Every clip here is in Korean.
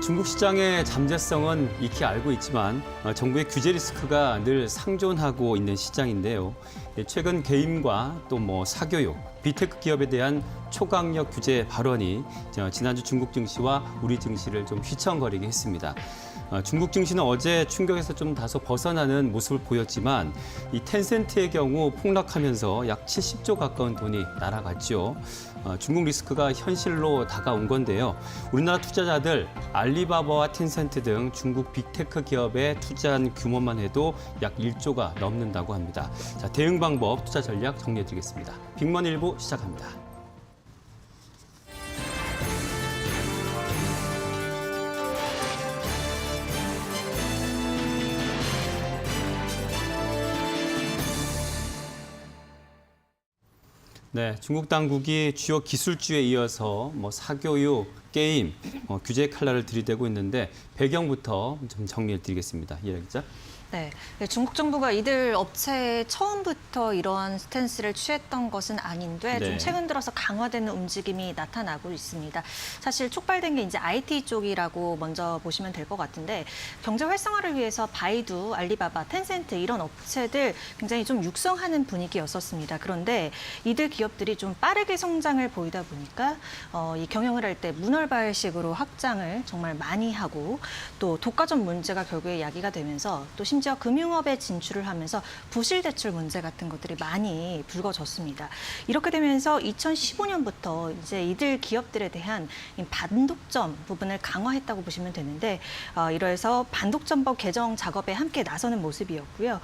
중국 시장의 잠재성은 익히 알고 있지만 정부의 규제 리스크가 늘 상존하고 있는 시장인데요. 최근 게임과 또 사교육, 빅테크 기업에 대한 초강력 규제 발언이 지난주 중국 증시와 우리 증시를 좀 휘청거리게 했습니다. 중국 증시는 어제 충격에서 좀 다소 벗어나는 모습을 보였지만 이 텐센트의 경우 폭락하면서 약 70조 가까운 돈이 날아갔죠. 중국 리스크가 현실로 다가온 건데요. 우리나라 투자자들 알리바바와 텐센트 등 중국 빅테크 기업에 투자한 규모만 해도 약 1조가 넘는다고 합니다. 자, 대응 방법, 투자 전략 정리해드리겠습니다. 빅먼 1부 시작합니다. 네, 중국 당국이 주요 기술주에 이어서 사교육, 게임, 규제 칼날을 들이대고 있는데 배경부터 좀 정리해 드리겠습니다. 이해라 기자. 네, 중국 정부가 이들 업체에 처음부터 이런 스탠스를 취했던 것은 아닌데 좀 최근 들어서 강화되는 움직임이 나타나고 있습니다. 사실 촉발된 게 이제 IT 쪽이라고 먼저 보시면 될 것 같은데 경제 활성화를 위해서 바이두, 알리바바, 텐센트 이런 업체들 굉장히 좀 육성하는 분위기였었습니다. 그런데 이들 기업들이 좀 빠르게 성장을 보이다 보니까 이 경영을 할 때 문얼발식으로 확장을 정말 많이 하고 또 독과점 문제가 결국에 야기가 되면서 또 심지어 금융업에 진출을 하면서 부실 대출 문제 같은 것들이 많이 불거졌습니다. 이렇게 되면서 2015년부터 이제 이들 기업들에 대한 반독점 부분을 강화했다고 보시면 되는데 이러해서 반독점법 개정 작업에 함께 나서는 모습이었고요.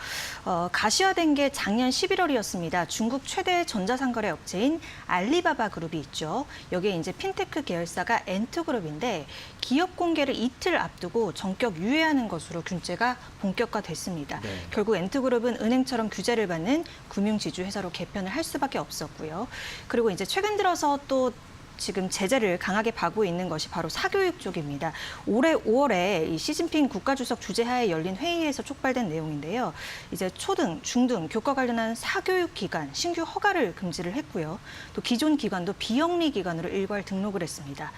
가시화된 게 작년 11월이었습니다. 중국 최대 전자상거래 업체인 알리바바 그룹이 있죠. 여기에 이제 핀테크 계열사가 엔투그룹인데 기업 공개를 이틀 앞두고 전격 유예하는 것으로 규제가 본격화됐습니다. 결국 엔투그룹은 은행처럼 규제를 받는 금융지주 회사로 개편을 할 수밖에 없었고요. 그리고 이제 최근 들어서 또 지금 제재를 강하게 받고 있는 것이 바로 사교육 쪽입니다. 올해 5월에 이 시진핑 국가주석 주재하에 열린 회의에서 촉발된 내용인데요. 이제 초등, 중등, 교과 관련한 사교육 기관 신규 허가를 금지를 했고요. 또 기존 기관도 비영리 기관으로 일괄 등록을 했습니다.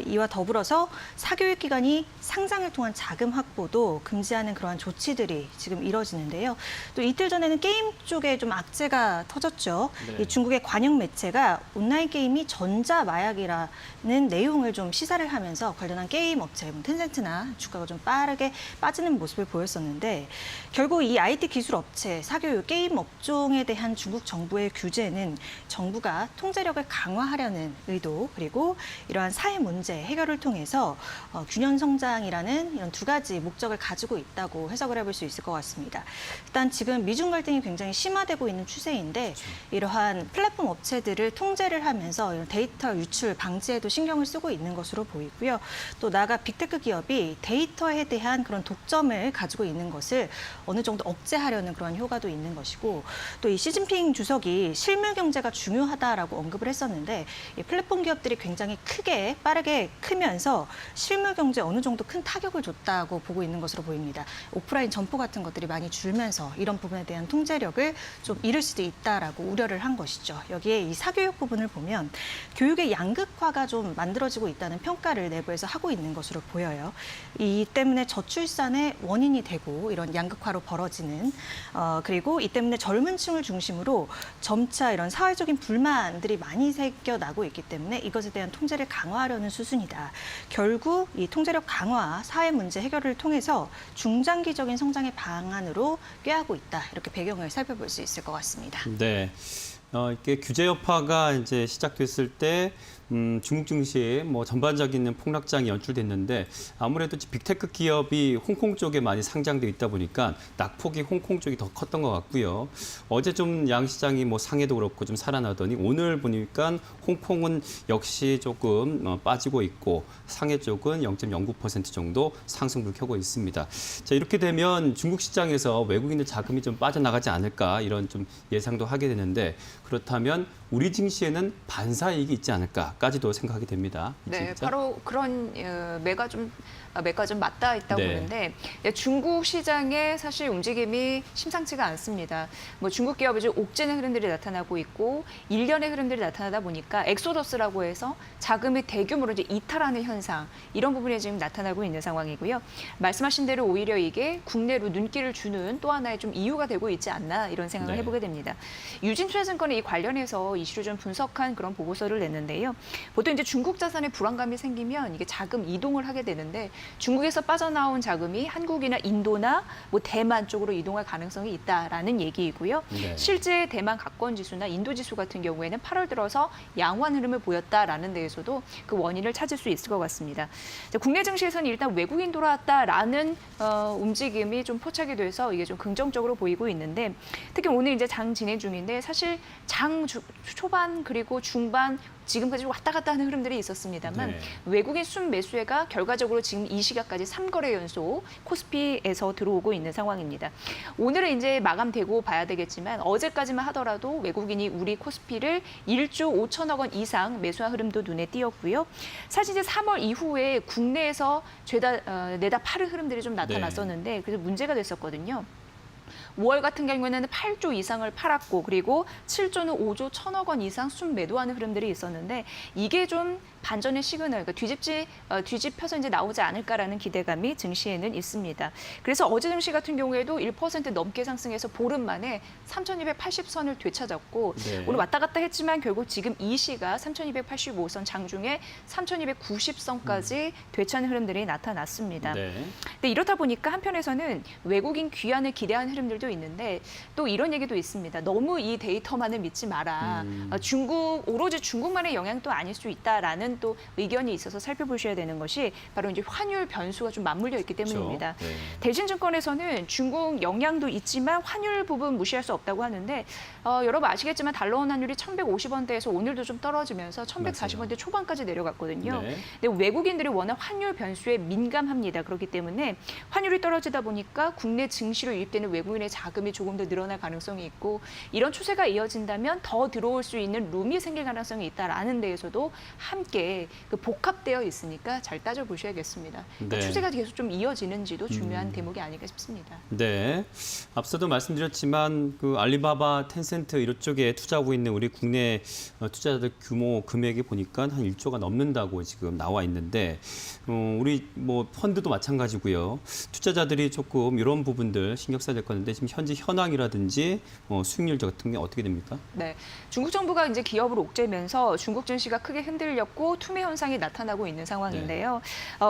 이와 더불어서 사교육 기관이 상장을 통한 자금 확보도 금지하는 그러한 조치들이 지금 이뤄지는데요. 또 이틀 전에는 게임 쪽에 좀 악재가 터졌죠. 이 중국의 관영 매체가 온라인 게임이 전자 마약이라는 내용을 좀 시사를 하면서 관련한 게임 업체, 텐센트나 주가가 좀 빠르게 빠지는 모습을 보였었는데 결국 이 IT 기술 업체, 사교육, 게임 업종에 대한 중국 정부의 규제는 정부가 통제력을 강화하려는 의도 그리고 이러한 사회 문제 해결을 통해서 균형 성장이라는 이런 두 가지 목적을 가지고 있다고 해석을 해볼 수 있을 것 같습니다. 일단 지금 미중 갈등이 굉장히 심화되고 있는 추세인데 이러한 플랫폼 업체들을 통제를 하면서 이런 데이터 유출 방지에도 신경을 쓰고 있는 것으로 보이고요. 또 나아가 빅테크 기업이 데이터에 대한 그런 독점을 가지고 있는 것을 어느 정도 억제하려는 그런 효과도 있는 것이고 또 이 시진핑 주석이 실물 경제가 중요하다라고 언급을 했었는데 이 플랫폼 기업들이 굉장히 크게 빠르게 크면서 실물 경제에 어느 정도 큰 타격을 줬다고 보고 있는 것으로 보입니다. 오프라인 점포 같은 것들이 많이 줄면서 이런 부분에 대한 통제력을 좀 잃을 수도 있다라고 우려를 한 것이죠. 여기에 이 사교육 부분을 보면 교육의 양극화가 좀 만들어지고 있다는 평가를 내부에서 하고 있는 것으로 보여요. 이 때문에 저출산의 원인이 되고 이런 양극화로 벌어지는 그리고 이 때문에 젊은 층을 중심으로 점차 이런 사회적인 불만들이 많이 생겨나고 있기 때문에 이것에 대한 통제를 강화하려는 수순이다. 결국 이 통제력 강화, 사회 문제 해결을 통해서 중장기적인 성장의 방안으로 꾀하고 있다. 이렇게 배경을 살펴볼 수 있을 것 같습니다. 네. 이렇게 규제 여파가 이제 시작됐을 때 중국 증시에 전반적인 폭락장이 연출됐는데 아무래도 빅테크 기업이 홍콩 쪽에 많이 상장돼 있다 보니까 낙폭이 홍콩 쪽이 더 컸던 것 같고요. 어제 좀 양시장이 상해도 그렇고 좀 살아나더니 오늘 보니까 홍콩은 역시 조금 빠지고 있고 상해 쪽은 0.09% 정도 상승을 켜고 있습니다. 자, 이렇게 되면 중국 시장에서 외국인들 자금이 좀 빠져나가지 않을까 이런 좀 예상도 하게 되는데 그렇다면 우리 증시에는 반사이익이 있지 않을까까지도 생각하게 됩니다. 네, 바로 그런 매가 좀 맞닿아 있다고 네. 보는데 중국 시장의 사실 움직임이 심상치가 않습니다. 뭐 중국 기업이 좀 옥죄는 흐름들이 나타나고 있고 일련의 흐름들이 나타나다 보니까 엑소더스라고 해서 자금이 대규모로 이제 이탈하는 현상 이런 부분이 지금 나타나고 있는 상황이고요. 말씀하신 대로 오히려 이게 국내로 눈길을 주는 또 하나의 좀 이유가 되고 있지 않나 이런 생각을 네. 해보게 됩니다. 유진투자증권이 이 관련해서 이슈를 좀 분석한 그런 보고서를 냈는데요. 보통 이제 중국 자산에 불안감이 생기면 이게 자금 이동을 하게 되는데 중국에서 빠져나온 자금이 한국이나 인도나 뭐 대만 쪽으로 이동할 가능성이 있다라는 얘기이고요. 네. 실제 대만 각권 지수나 인도 지수 같은 경우에는 8월 들어서 양호한 흐름을 보였다라는 데에서도 그 원인을 찾을 수 있을 것 같습니다. 국내 증시에서는 일단 외국인 돌아왔다라는 움직임이 좀 포착이 돼서 이게 좀 긍정적으로 보이고 있는데 특히 오늘 이제 장 진행 중인데 사실 장 초반 그리고 중반 지금까지 왔다 갔다 하는 흐름들이 있었습니다만 네. 외국인 순매수회가 결과적으로 지금 이 시각까지 3거래 연속 코스피에서 들어오고 있는 상황입니다. 오늘은 이제 마감되고 봐야 되겠지만 어제까지만 하더라도 외국인이 우리 코스피를 1조 5천억 원 이상 매수한 흐름도 눈에 띄었고요. 사실 이제 3월 이후에 국내에서 죄다 내다 파는 흐름들이 좀 나타났었는데 그래서 문제가 됐었거든요. 5월 같은 경우에는 8조 이상을 팔았고 그리고 7조는 5조 1천억 원 이상 순매도하는 흐름들이 있었는데 이게 좀 반전의 시그널, 그러니까 뒤집혀서 이제 나오지 않을까라는 기대감이 증시에는 있습니다. 그래서 어제 증시 같은 경우에도 1% 넘게 상승해서 보름 만에 3,280선을 되찾았고 네. 오늘 왔다 갔다 했지만 결국 지금 이 시가 3,285선 장중에 3,290선까지 되찾는 흐름들이 나타났습니다. 네. 근데 이렇다 보니까 한편에서는 외국인 귀환을 기대하는 흐름들도 있는데 또 이런 얘기도 있습니다. 너무 이 데이터만을 믿지 마라. 오로지 중국만의 영향도 아닐 수 있다라는 또 의견이 있어서 살펴보셔야 되는 것이 바로 이제 환율 변수가 좀 맞물려 있기 때문입니다. 그렇죠. 네. 대신증권에서는 중국 영향도 있지만 환율 부분 무시할 수 없다고 하는데 여러분 아시겠지만 달러원 환율이 1,150원대에서 오늘도 좀 떨어지면서 1,140원대 초반까지 내려갔거든요. 네. 근데 외국인들이 워낙 환율 변수에 민감합니다. 그렇기 때문에 환율이 떨어지다 보니까 국내 증시로 유입되는 외국인의 자금이 조금 더 늘어날 가능성이 있고 이런 추세가 이어진다면 더 들어올 수 있는 룸이 생길 가능성이 있다라는 데에서도 함께 그 복합되어 있으니까 잘 따져보셔야겠습니다. 그러니까 네. 추세가 계속 좀 이어지는지도 중요한 대목이 아닐까 싶습니다. 네, 앞서도 말씀드렸지만 그 알리바바, 텐센트 이쪽에 투자하고 있는 우리 국내 투자자들 규모 금액이 보니까 한 1조가 넘는다고 지금 나와 있는데 우리 뭐 펀드도 마찬가지고요. 투자자들이 조금 이런 부분들 신경 써야 될 건데 지금 현재 현황이라든지 수익률 같은 게 어떻게 됩니까? 네, 중국 정부가 이제 기업을 옥죄면서 중국 증시가 크게 흔들렸고 투매 현상이 나타나고 있는 상황인데요.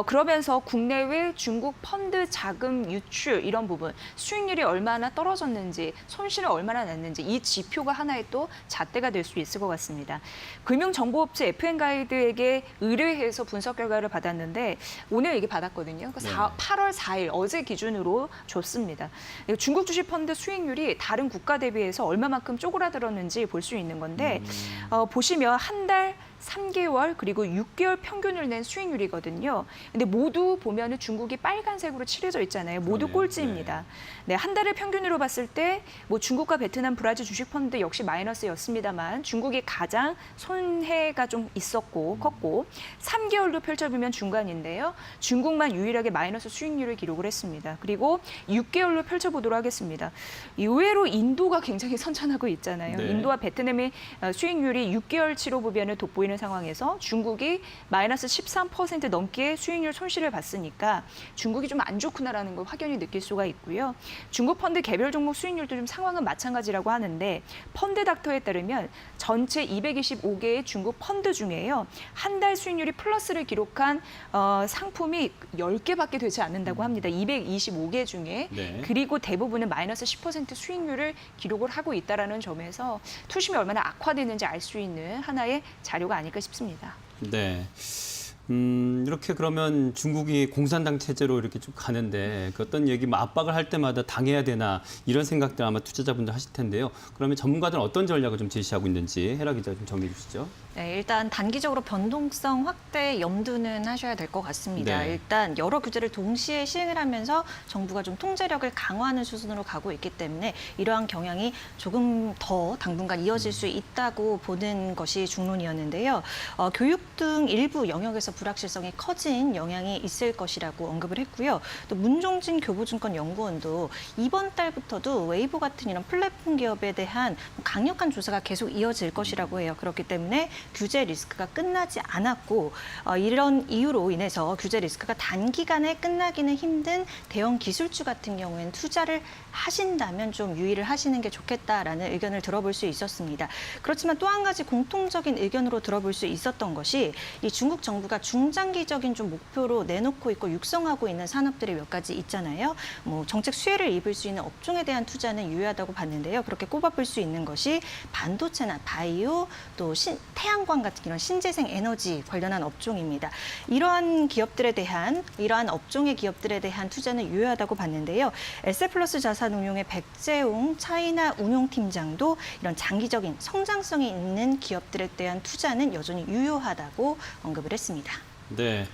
그러면서 국내외 중국 펀드 자금 유출 이런 부분, 수익률이 얼마나 떨어졌는지, 손실은 얼마나 났는지 이 지표가 하나의 또 잣대가 될 수 있을 것 같습니다. 금융정보업체 FN가이드에게 의뢰해서 분석 결과를 받았는데 오늘 이게 받았거든요. 네. 8월 4일 어제 기준으로 줬습니다. 중국 주식 펀드 수익률이 다른 국가 대비해서 얼마만큼 쪼그라들었는지 볼 수 있는 건데 보시면 한 달 3개월 그리고 6개월 평균을 낸 수익률이거든요. 근데 모두 보면은 중국이 빨간색으로 칠해져 있잖아요. 모두 그러네요. 꼴찌입니다. 네, 한 달을 평균으로 봤을 때 뭐 중국과 베트남, 브라질 주식 펀드 역시 마이너스였습니다만 중국이 가장 손해가 좀 있었고 컸고 3개월로 펼쳐보면 중간인데요. 중국만 유일하게 마이너스 수익률을 기록을 했습니다. 그리고 6개월로 펼쳐보도록 하겠습니다. 의외로 인도가 굉장히 선전하고 있잖아요. 네. 인도와 베트남의 수익률이 6개월치로 보면은 돋보이는 상황에서 중국이 마이너스 13% 넘게 수익률 손실을 봤으니까 중국이 좀 안 좋구나라는 걸 확연히 느낄 수가 있고요. 중국 펀드 개별 종목 수익률도 좀 상황은 마찬가지라고 하는데 펀드 닥터에 따르면 전체 225개의 중국 펀드 중에요. 한 달 수익률이 플러스를 기록한 상품이 10개밖에 되지 않는다고 합니다. 225개 중에. 네. 그리고 대부분은 마이너스 10% 수익률을 기록을 하고 있다는 점에서 투심이 얼마나 악화되는지 알 수 있는 하나의 자료가 아닐까 싶습니다. 네. 이렇게 그러면 중국이 공산당 체제로 이렇게 쭉 가는데 그 어떤 얘기 압박을 할 때마다 당해야 되나 이런 생각들 아마 투자자분들 하실 텐데요. 그러면 전문가들은 어떤 전략을 좀 제시하고 있는지 헤라 기자 좀 정리해 주시죠. 네, 일단 단기적으로 변동성 확대 염두는 하셔야 될 것 같습니다. 네. 일단 여러 규제를 동시에 시행을 하면서 정부가 좀 통제력을 강화하는 수준으로 가고 있기 때문에 이러한 경향이 조금 더 당분간 이어질 수 있다고 보는 것이 중론이었는데요. 교육 등 일부 영역에서 불확실성이 커진 영향이 있을 것이라고 언급을 했고요. 또 문종진 교보증권연구원도 이번 달부터도 웨이보 같은 이런 플랫폼 기업에 대한 강력한 조사가 계속 이어질 것이라고 해요. 그렇기 때문에 규제 리스크가 끝나지 않았고 이런 이유로 인해서 규제 리스크가 단기간에 끝나기는 힘든 대형 기술주 같은 경우에는 투자를 하신다면 좀 유의를 하시는 게 좋겠다라는 의견을 들어볼 수 있었습니다. 그렇지만 또 한 가지 공통적인 의견으로 들어볼 수 있었던 것이 이 중국 정부가 중장기적인 좀 목표로 내놓고 있고 육성하고 있는 산업들이 몇 가지 있잖아요. 뭐 정책 수혜를 입을 수 있는 업종에 대한 투자는 유효하다고 봤는데요. 그렇게 꼽아볼 수 있는 것이 반도체나 바이오 또 태양광 같은 이런 신재생 에너지 관련한 업종입니다. 이러한 업종의 기업들에 대한 투자는 유효하다고 봤는데요. 에셋플러스 자산운용의 백재웅 차이나 운용팀장도 이런 장기적인 성장성이 있는 기업들에 대한 투자는 여전히 유효하다고 언급을 했습니다. 네.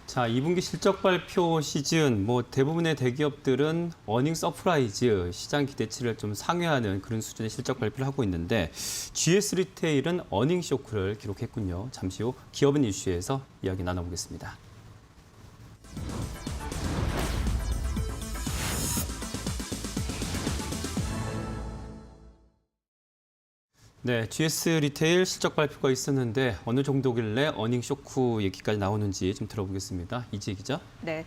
자, 2분기 실적 발표 시즌 대부분의 대기업들은 어닝 서프라이즈, 시장 기대치를 좀 상회하는 그런 수준의 실적 발표를 하고 있는데 GS 리테일은 어닝 쇼크를 기록했군요. 잠시 후 기업은 이슈에서 이야기 나눠보겠습니다. 네, GS 리테일 실적 발표가 있었는데 어느 정도길래 어닝 쇼크 얘기까지 나오는지 좀 들어보겠습니다. 이지혜 기자. 네,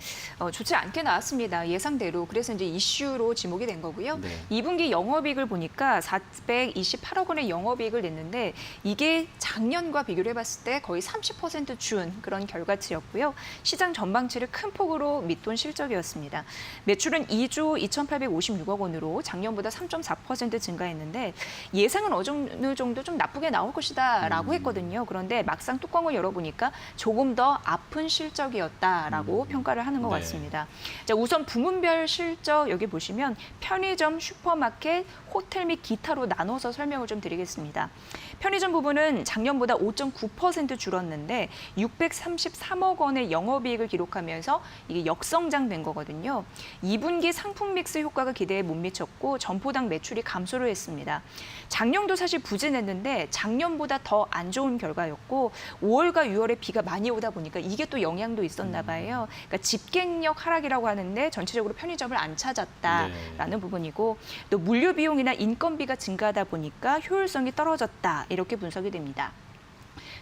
좋지 않게 나왔습니다. 예상대로. 그래서 이제 이슈로 지목이 된 거고요. 네. 2분기 영업이익을 보니까 428억 원의 영업이익을 냈는데 이게 작년과 비교를 해봤을 때 거의 30% 준 그런 결과치였고요. 시장 전망치를 큰 폭으로 밑돈 실적이었습니다. 매출은 2조 2,856억 원으로 작년보다 3.4% 증가했는데 예상은 어느 정도 좀 나쁘게 나올 것이다라고 했거든요. 그런데 막상 뚜껑을 열어보니까 조금 더 아픈 실적이었다라고 평가를 하는 것 네. 같습니다. 자, 우선 부문별 실적 여기 보시면 편의점, 슈퍼마켓, 호텔 및 기타로 나눠서 설명을 좀 드리겠습니다. 편의점 부분은 작년보다 5.9% 줄었는데 633억 원의 영업이익을 기록하면서 이게 역성장된 거거든요. 2분기 상품 믹스 효과가 기대에 못 미쳤고 점포당 매출이 감소를 했습니다. 작년도 사실 부진했는데 작년보다 더 안 좋은 결과였고 5월과 6월에 비가 많이 오다 보니까 이게 또 영향도 있었나 봐요. 그러니까 집객력 하락이라고 하는데 전체적으로 편의점을 안 찾았다라는 부분이고 또 물류 비용이나 인건비가 증가하다 보니까 효율성이 떨어졌다 이렇게 분석이 됩니다.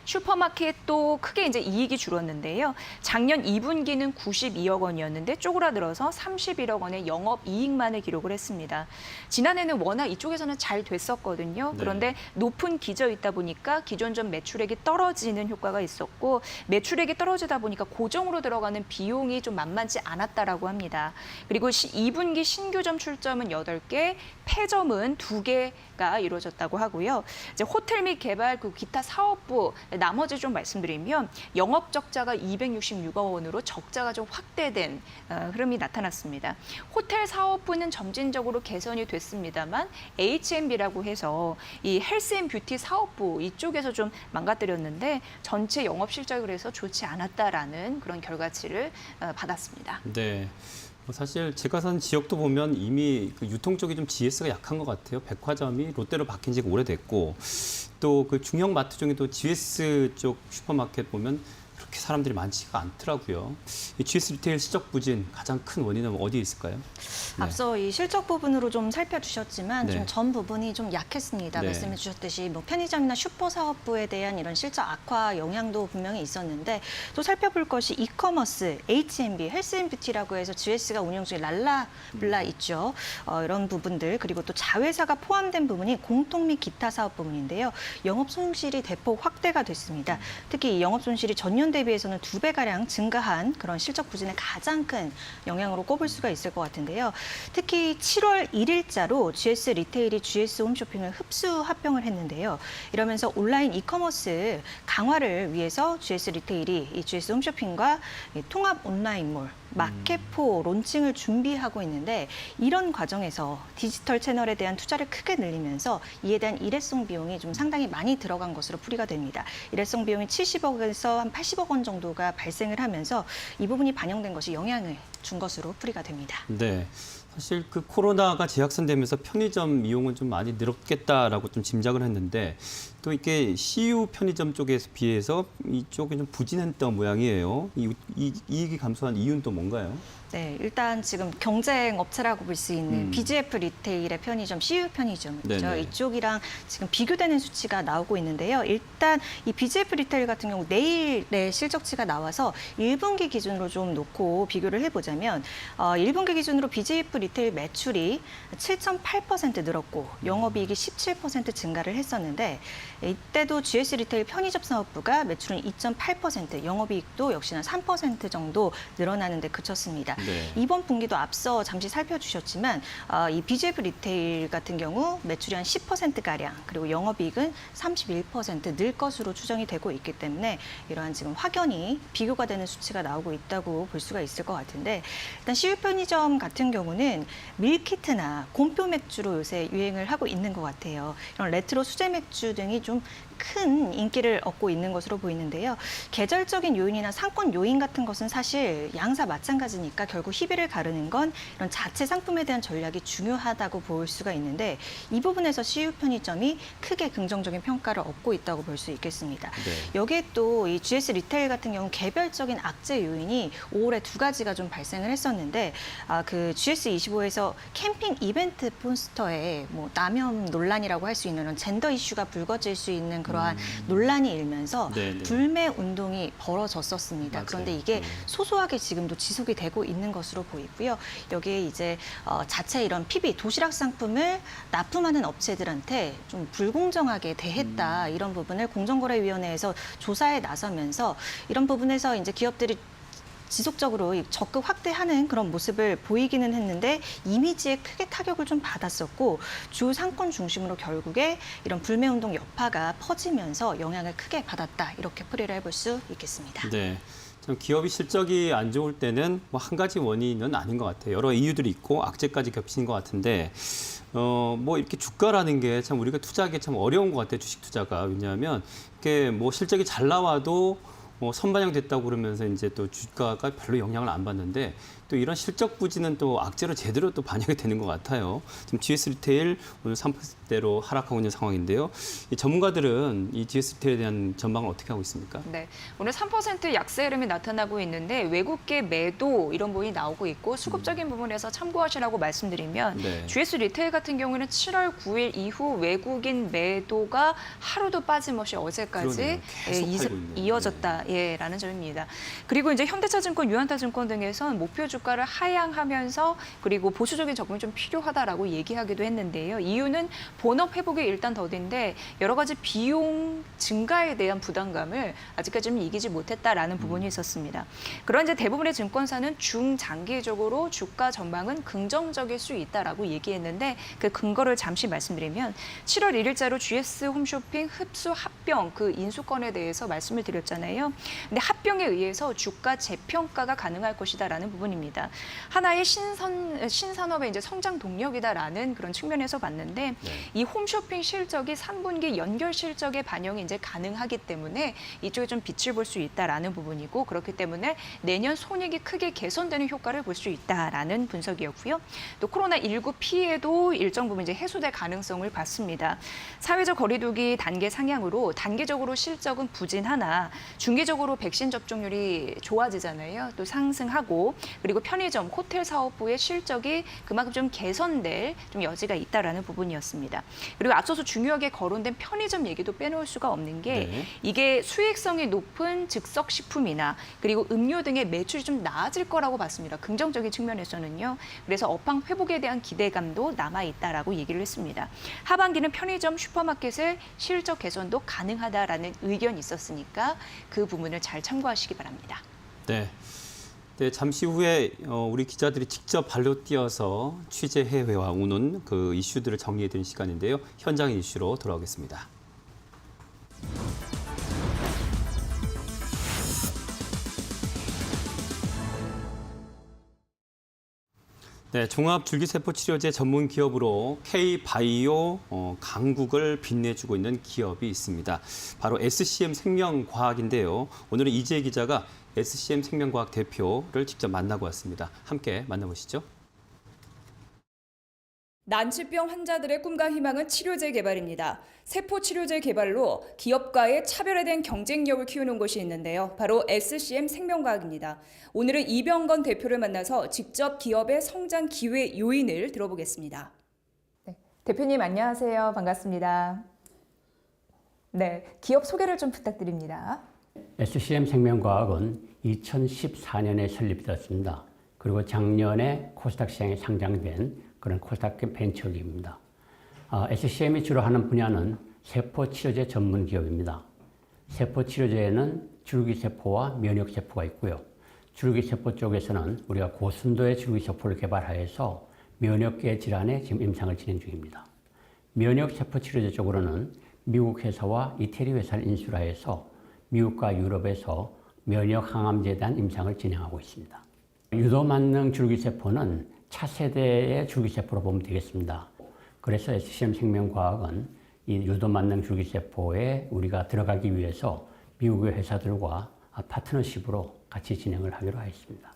슈퍼마켓도 크게 이제 이익이 줄었는데요. 작년 2분기는 92억 원이었는데 쪼그라들어서 31억 원의 영업이익만을 기록을 했습니다. 지난해는 워낙 이쪽에서는 잘 됐었거든요. 그런데 높은 기저에 있다 보니까 기존 전 매출액이 떨어지는 효과가 있었고 매출액이 떨어지다 보니까 고정으로 들어가는 비용이 좀 만만치 않았다라고 합니다. 그리고 2분기 신규점 출점은 8개, 폐점은 2개가 이루어졌다고 하고요. 이제 호텔 및 개발 그 기타 사업부 나머지 좀 말씀드리면 영업 적자가 266억 원으로 적자가 좀 확대된 흐름이 나타났습니다. 호텔 사업부는 점진적으로 개선이 됐습니다만 H&B라고 해서 이 헬스 앤 뷰티 사업부 이쪽에서 좀 망가뜨렸는데 전체 영업 실적이 그래서 좋지 않았다라는 그런 결과치를 받았습니다. 네. 사실 제가 산 지역도 보면 이미 그 유통 쪽이 좀 GS가 약한 것 같아요. 백화점이 롯데로 바뀐 지가 오래됐고 또 그 중형 마트 중에도 GS 쪽 슈퍼마켓 보면 그렇게 사람들이 많지가 않더라고요. 이 GS 리테일 실적 부진 가장 큰 원인은 어디에 있을까요? 네. 앞서 이 실적 부분으로 좀 살펴주셨지만 네. 좀 전 부분이 좀 약했습니다. 네. 말씀해 주셨듯이 편의점이나 슈퍼 사업부에 대한 이런 실적 악화 영향도 분명히 있었는데 또 살펴볼 것이 이커머스, H&B, 헬스앤뷰티라고 해서 GS가 운영 중에 랄라블라 있죠. 이런 부분들 그리고 또 자회사가 포함된 부분이 공통 및 기타 사업 부분인데요. 영업 손실이 대폭 확대가 됐습니다. 특히 이 영업 손실이 전년 대비해서는 2배가량 증가한 그런 실적 부진의 가장 큰 영향으로 꼽을 수가 있을 것 같은데요. 특히 7월 1일자로 GS 리테일이 GS 홈쇼핑을 흡수 합병을 했는데요. 이러면서 온라인 이커머스 강화를 위해서 GS 리테일이 이 GS 홈쇼핑과 통합 온라인몰 마켓포 론칭을 준비하고 있는데 이런 과정에서 디지털 채널에 대한 투자를 크게 늘리면서 이에 대한 일회성 비용이 좀 상당히 많이 들어간 것으로 풀이가 됩니다. 일회성 비용이 70억에서 한 80억 원 정도가 발생을 하면서 이 부분이 반영된 것이 영향을 준 것으로 풀이가 됩니다. 네. 사실 그 코로나가 재확산되면서 편의점 이용은 좀 많이 늘었겠다라고 좀 짐작을 했는데 또 이게 CU 편의점 쪽에 비해서 이쪽이 좀 부진했던 모양이에요. 이익이 감소한 이유는 또 뭔가요? 네, 일단 지금 경쟁 업체라고 볼 수 있는 BGF 리테일의 편의점, CU 편의점이죠. 네네. 이쪽이랑 지금 비교되는 수치가 나오고 있는데요. 일단 이 BGF 리테일 같은 경우 내일의 실적치가 나와서 1분기 기준으로 좀 놓고 비교를 해보자면 1분기 기준으로 BGF 리테일 매출이 7.8% 늘었고 영업이익이 17% 증가를 했었는데 이때도 GS 리테일 편의점 사업부가 매출은 2.8%, 영업이익도 역시나 3% 정도 늘어나는 데 그쳤습니다. 네. 이번 분기도 앞서 잠시 살펴주셨지만 이 BGF 리테일 같은 경우 매출이 한 10%가량 그리고 영업이익은 31% 늘 것으로 추정이 되고 있기 때문에 이러한 지금 확연히 비교가 되는 수치가 나오고 있다고 볼 수가 있을 것 같은데 일단 CU 편의점 같은 경우는 밀키트나 곰표 맥주로 요새 유행을 하고 있는 것 같아요. 이런 레트로 수제 맥주 등이 좀 큰 인기를 얻고 있는 것으로 보이는데요. 계절적인 요인이나 상권 요인 같은 것은 사실 양사 마찬가지니까 결국 희비를 가르는 건 이런 자체 상품에 대한 전략이 중요하다고 볼 수가 있는데 이 부분에서 CU 편의점이 크게 긍정적인 평가를 얻고 있다고 볼 수 있겠습니다. 네. 여기에 또 이 GS 리테일 같은 경우 개별적인 악재 요인이 5월에 2가지가 좀 발생을 했었는데 그 GS25에서 캠핑 이벤트 포스터에 뭐 남염 논란이라고 할 수 있는 그런 젠더 이슈가 불거질 수 있는 그러한 논란이 일면서 네네. 불매 운동이 벌어졌었습니다. 맞아요. 그런데 이게 소소하게 지금도 지속이 되고 있는 것으로 보이고요. 여기에 이제 자체 이런 PB 도시락 상품을 납품하는 업체들한테 좀 불공정하게 대했다 이런 부분을 공정거래위원회에서 조사에 나서면서 이런 부분에서 이제 기업들이 지속적으로 적극 확대하는 그런 모습을 보이기는 했는데 이미지에 크게 타격을 좀 받았었고 주 상권 중심으로 결국에 이런 불매운동 여파가 퍼지면서 영향을 크게 받았다 이렇게 풀이를 해볼 수 있겠습니다. 네. 참 기업이 실적이 안 좋을 때는 뭐 한 가지 원인은 아닌 것 같아요. 여러 이유들이 있고 악재까지 겹치는 것 같은데 뭐 이렇게 주가라는 게 참 우리가 투자하기 참 어려운 것 같아요. 주식 투자가. 왜냐하면 이게 뭐 실적이 잘 나와도 선반영됐다고 그러면서 이제 또 주가가 별로 영향을 안 받는데 또 이런 실적 부진은 또 악재로 제대로 또 반영이 되는 것 같아요. 지금 GS 리테일 오늘 3%대로 하락하고 있는 상황인데요. 이 전문가들은 이 GS 리테일에 대한 전망을 어떻게 하고 있습니까? 네, 오늘 3% 약세 흐름이 나타나고 있는데 외국계 매도 이런 부분이 나오고 있고 수급적인 부분에서 참고하시라고 말씀드리면 네. GS 리테일 같은 경우는 7월 9일 이후 외국인 매도가 하루도 빠짐없이 어제까지 그러네요. 계속 팔고 있네요. 이어졌다. 예, 라는 점입니다. 그리고 이제 현대차증권, 유한타증권 등에선 목표 주가를 하향하면서 그리고 보수적인 접근이 좀 필요하다라고 얘기하기도 했는데요. 이유는 본업 회복이 일단 더딘데 여러 가지 비용 증가에 대한 부담감을 아직까지는 이기지 못했다라는 부분이 있었습니다. 그런 이제 대부분의 증권사는 중장기적으로 주가 전망은 긍정적일 수 있다라고 얘기했는데 그 근거를 잠시 말씀드리면 7월 1일자로 GS 홈쇼핑 흡수 합병 그 인수권에 대해서 말씀을 드렸잖아요. 근데 합병에 의해서 주가 재평가가 가능할 것이다라는 부분입니다. 하나의 신산업의 이제 성장 동력이다라는 그런 측면에서 봤는데 이 홈쇼핑 실적이 3분기 연결 실적에 반영이 이제 가능하기 때문에 이쪽에 좀 빛을 볼 수 있다라는 부분이고 그렇기 때문에 내년 손익이 크게 개선되는 효과를 볼 수 있다라는 분석이었고요. 또 코로나19 피해도 일정 부분 이제 해소될 가능성을 봤습니다. 사회적 거리두기 단계 상향으로 단기적으로 실적은 부진하나 중기 장기적으로 백신 접종률이 좋아지잖아요. 또 상승하고 그리고 편의점, 호텔 사업부의 실적이 그만큼 좀 개선될 좀 여지가 있다라는 부분이었습니다. 그리고 앞서서 중요하게 거론된 편의점 얘기도 빼놓을 수가 없는 게 네. 이게 수익성이 높은 즉석 식품이나 그리고 음료 등의 매출이 좀 나아질 거라고 봤습니다. 긍정적인 측면에서는요. 그래서 업황 회복에 대한 기대감도 남아 있다라고 얘기를 했습니다. 하반기는 편의점, 슈퍼마켓의 실적 개선도 가능하다라는 의견이 있었으니까 그 부분을 잘 참고하시기 바랍니다. 네. 네, 잠시 후에 우리 기자들이 직접 발로 뛰어서 취재 해외와 우는 그 이슈들을 정리해드리는 시간인데요. 현장 이슈로 돌아오겠습니다. 네, 종합줄기세포치료제 전문 기업으로 K-바이오 강국을 빛내주고 있는 기업이 있습니다. 바로 SCM 생명과학인데요. 오늘은 이지혜 기자가 SCM 생명과학 대표를 직접 만나고 왔습니다. 함께 만나보시죠. 난치병 환자들의 꿈과 희망은 치료제 개발입니다. 세포 치료제 개발로 기업과의 차별화된 경쟁력을 키우는 곳이 있는데요. 바로 SCM 생명과학입니다. 오늘은 이병건 대표를 만나서 직접 기업의 성장 기회 요인을 들어보겠습니다. 네, 대표님 안녕하세요. 반갑습니다. 네, 기업 소개를 좀 부탁드립니다. SCM 생명과학은 2014년에 설립되었습니다. 그리고 작년에 코스닥 시장에 상장된 그런 코스닥 벤처기업입니다. SCM이 주로 하는 분야는 세포치료제 전문 기업입니다. 세포치료제에는 줄기세포와 면역세포가 있고요. 줄기세포 쪽에서는 우리가 고순도의 줄기세포를 개발하여서 면역계 질환에 지금 임상을 진행 중입니다. 면역세포 치료제 쪽으로는 미국 회사와 이태리 회사를 인수를 하여서 미국과 유럽에서 면역 항암제에 대한 임상을 진행하고 있습니다. 유도만능 줄기세포는 차세대의 줄기세포로 보면 되겠습니다. 그래서 SCM 생명과학은 이 유도만능 줄기세포에 우리가 들어가기 위해서 미국의 회사들과 파트너십으로 같이 진행을 하기로 하였습니다.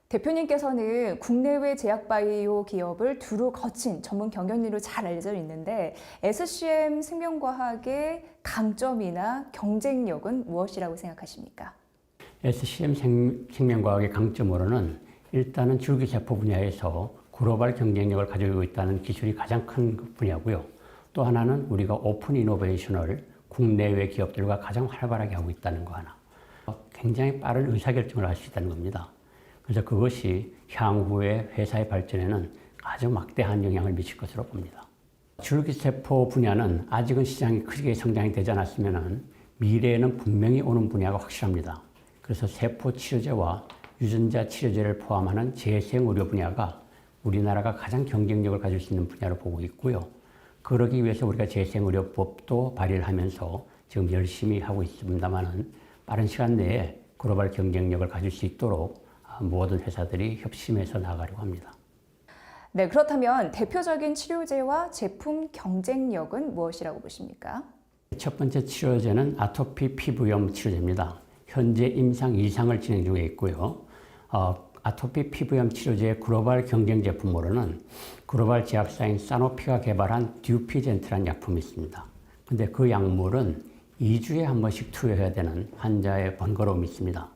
대표님께서는 국내외 제약바이오 기업을 두루 거친 전문 경영진으로 잘 알려져 있는데 SCM 생명과학의 강점이나 경쟁력은 무엇이라고 생각하십니까? SCM 생명과학의 강점으로는 일단은 줄기세포 분야에서 글로벌 경쟁력을 가지고 있다는 기술이 가장 큰 분야고요. 또 하나는 우리가 오픈 이노베이션을 국내외 기업들과 가장 활발하게 하고 있다는 거 하나. 굉장히 빠른 의사결정을 할 수 있다는 겁니다. 그래서 그것이 향후의 회사의 발전에는 아주 막대한 영향을 미칠 것으로 봅니다. 줄기세포 분야는 아직은 시장이 크게 성장이 되지 않았으면 미래에는 분명히 오는 분야가 확실합니다. 그래서 세포치료제와 유전자 치료제를 포함하는 재생의료 분야가 우리나라가 가장 경쟁력을 가질 수 있는 분야로 보고 있고요. 그러기 위해서 우리가 재생의료법도 발의를 하면서 지금 열심히 하고 있습니다만은 빠른 시간 내에 글로벌 경쟁력을 가질 수 있도록 모든 회사들이 협심해서 나가려고 합니다. 네, 그렇다면 대표적인 치료제와 제품 경쟁력은 무엇이라고 보십니까? 첫 번째 치료제는 아토피 피부염 치료제입니다. 현재 임상 2상을 진행 중에 있고요. 아토피 피부염 치료제의 글로벌 경쟁 제품으로는 글로벌 제약사인 사노피가 개발한 듀피젠트라는 약품이 있습니다. 근데 그 약물은 2주에 한 번씩 투여해야 되는 환자의 번거로움이 있습니다.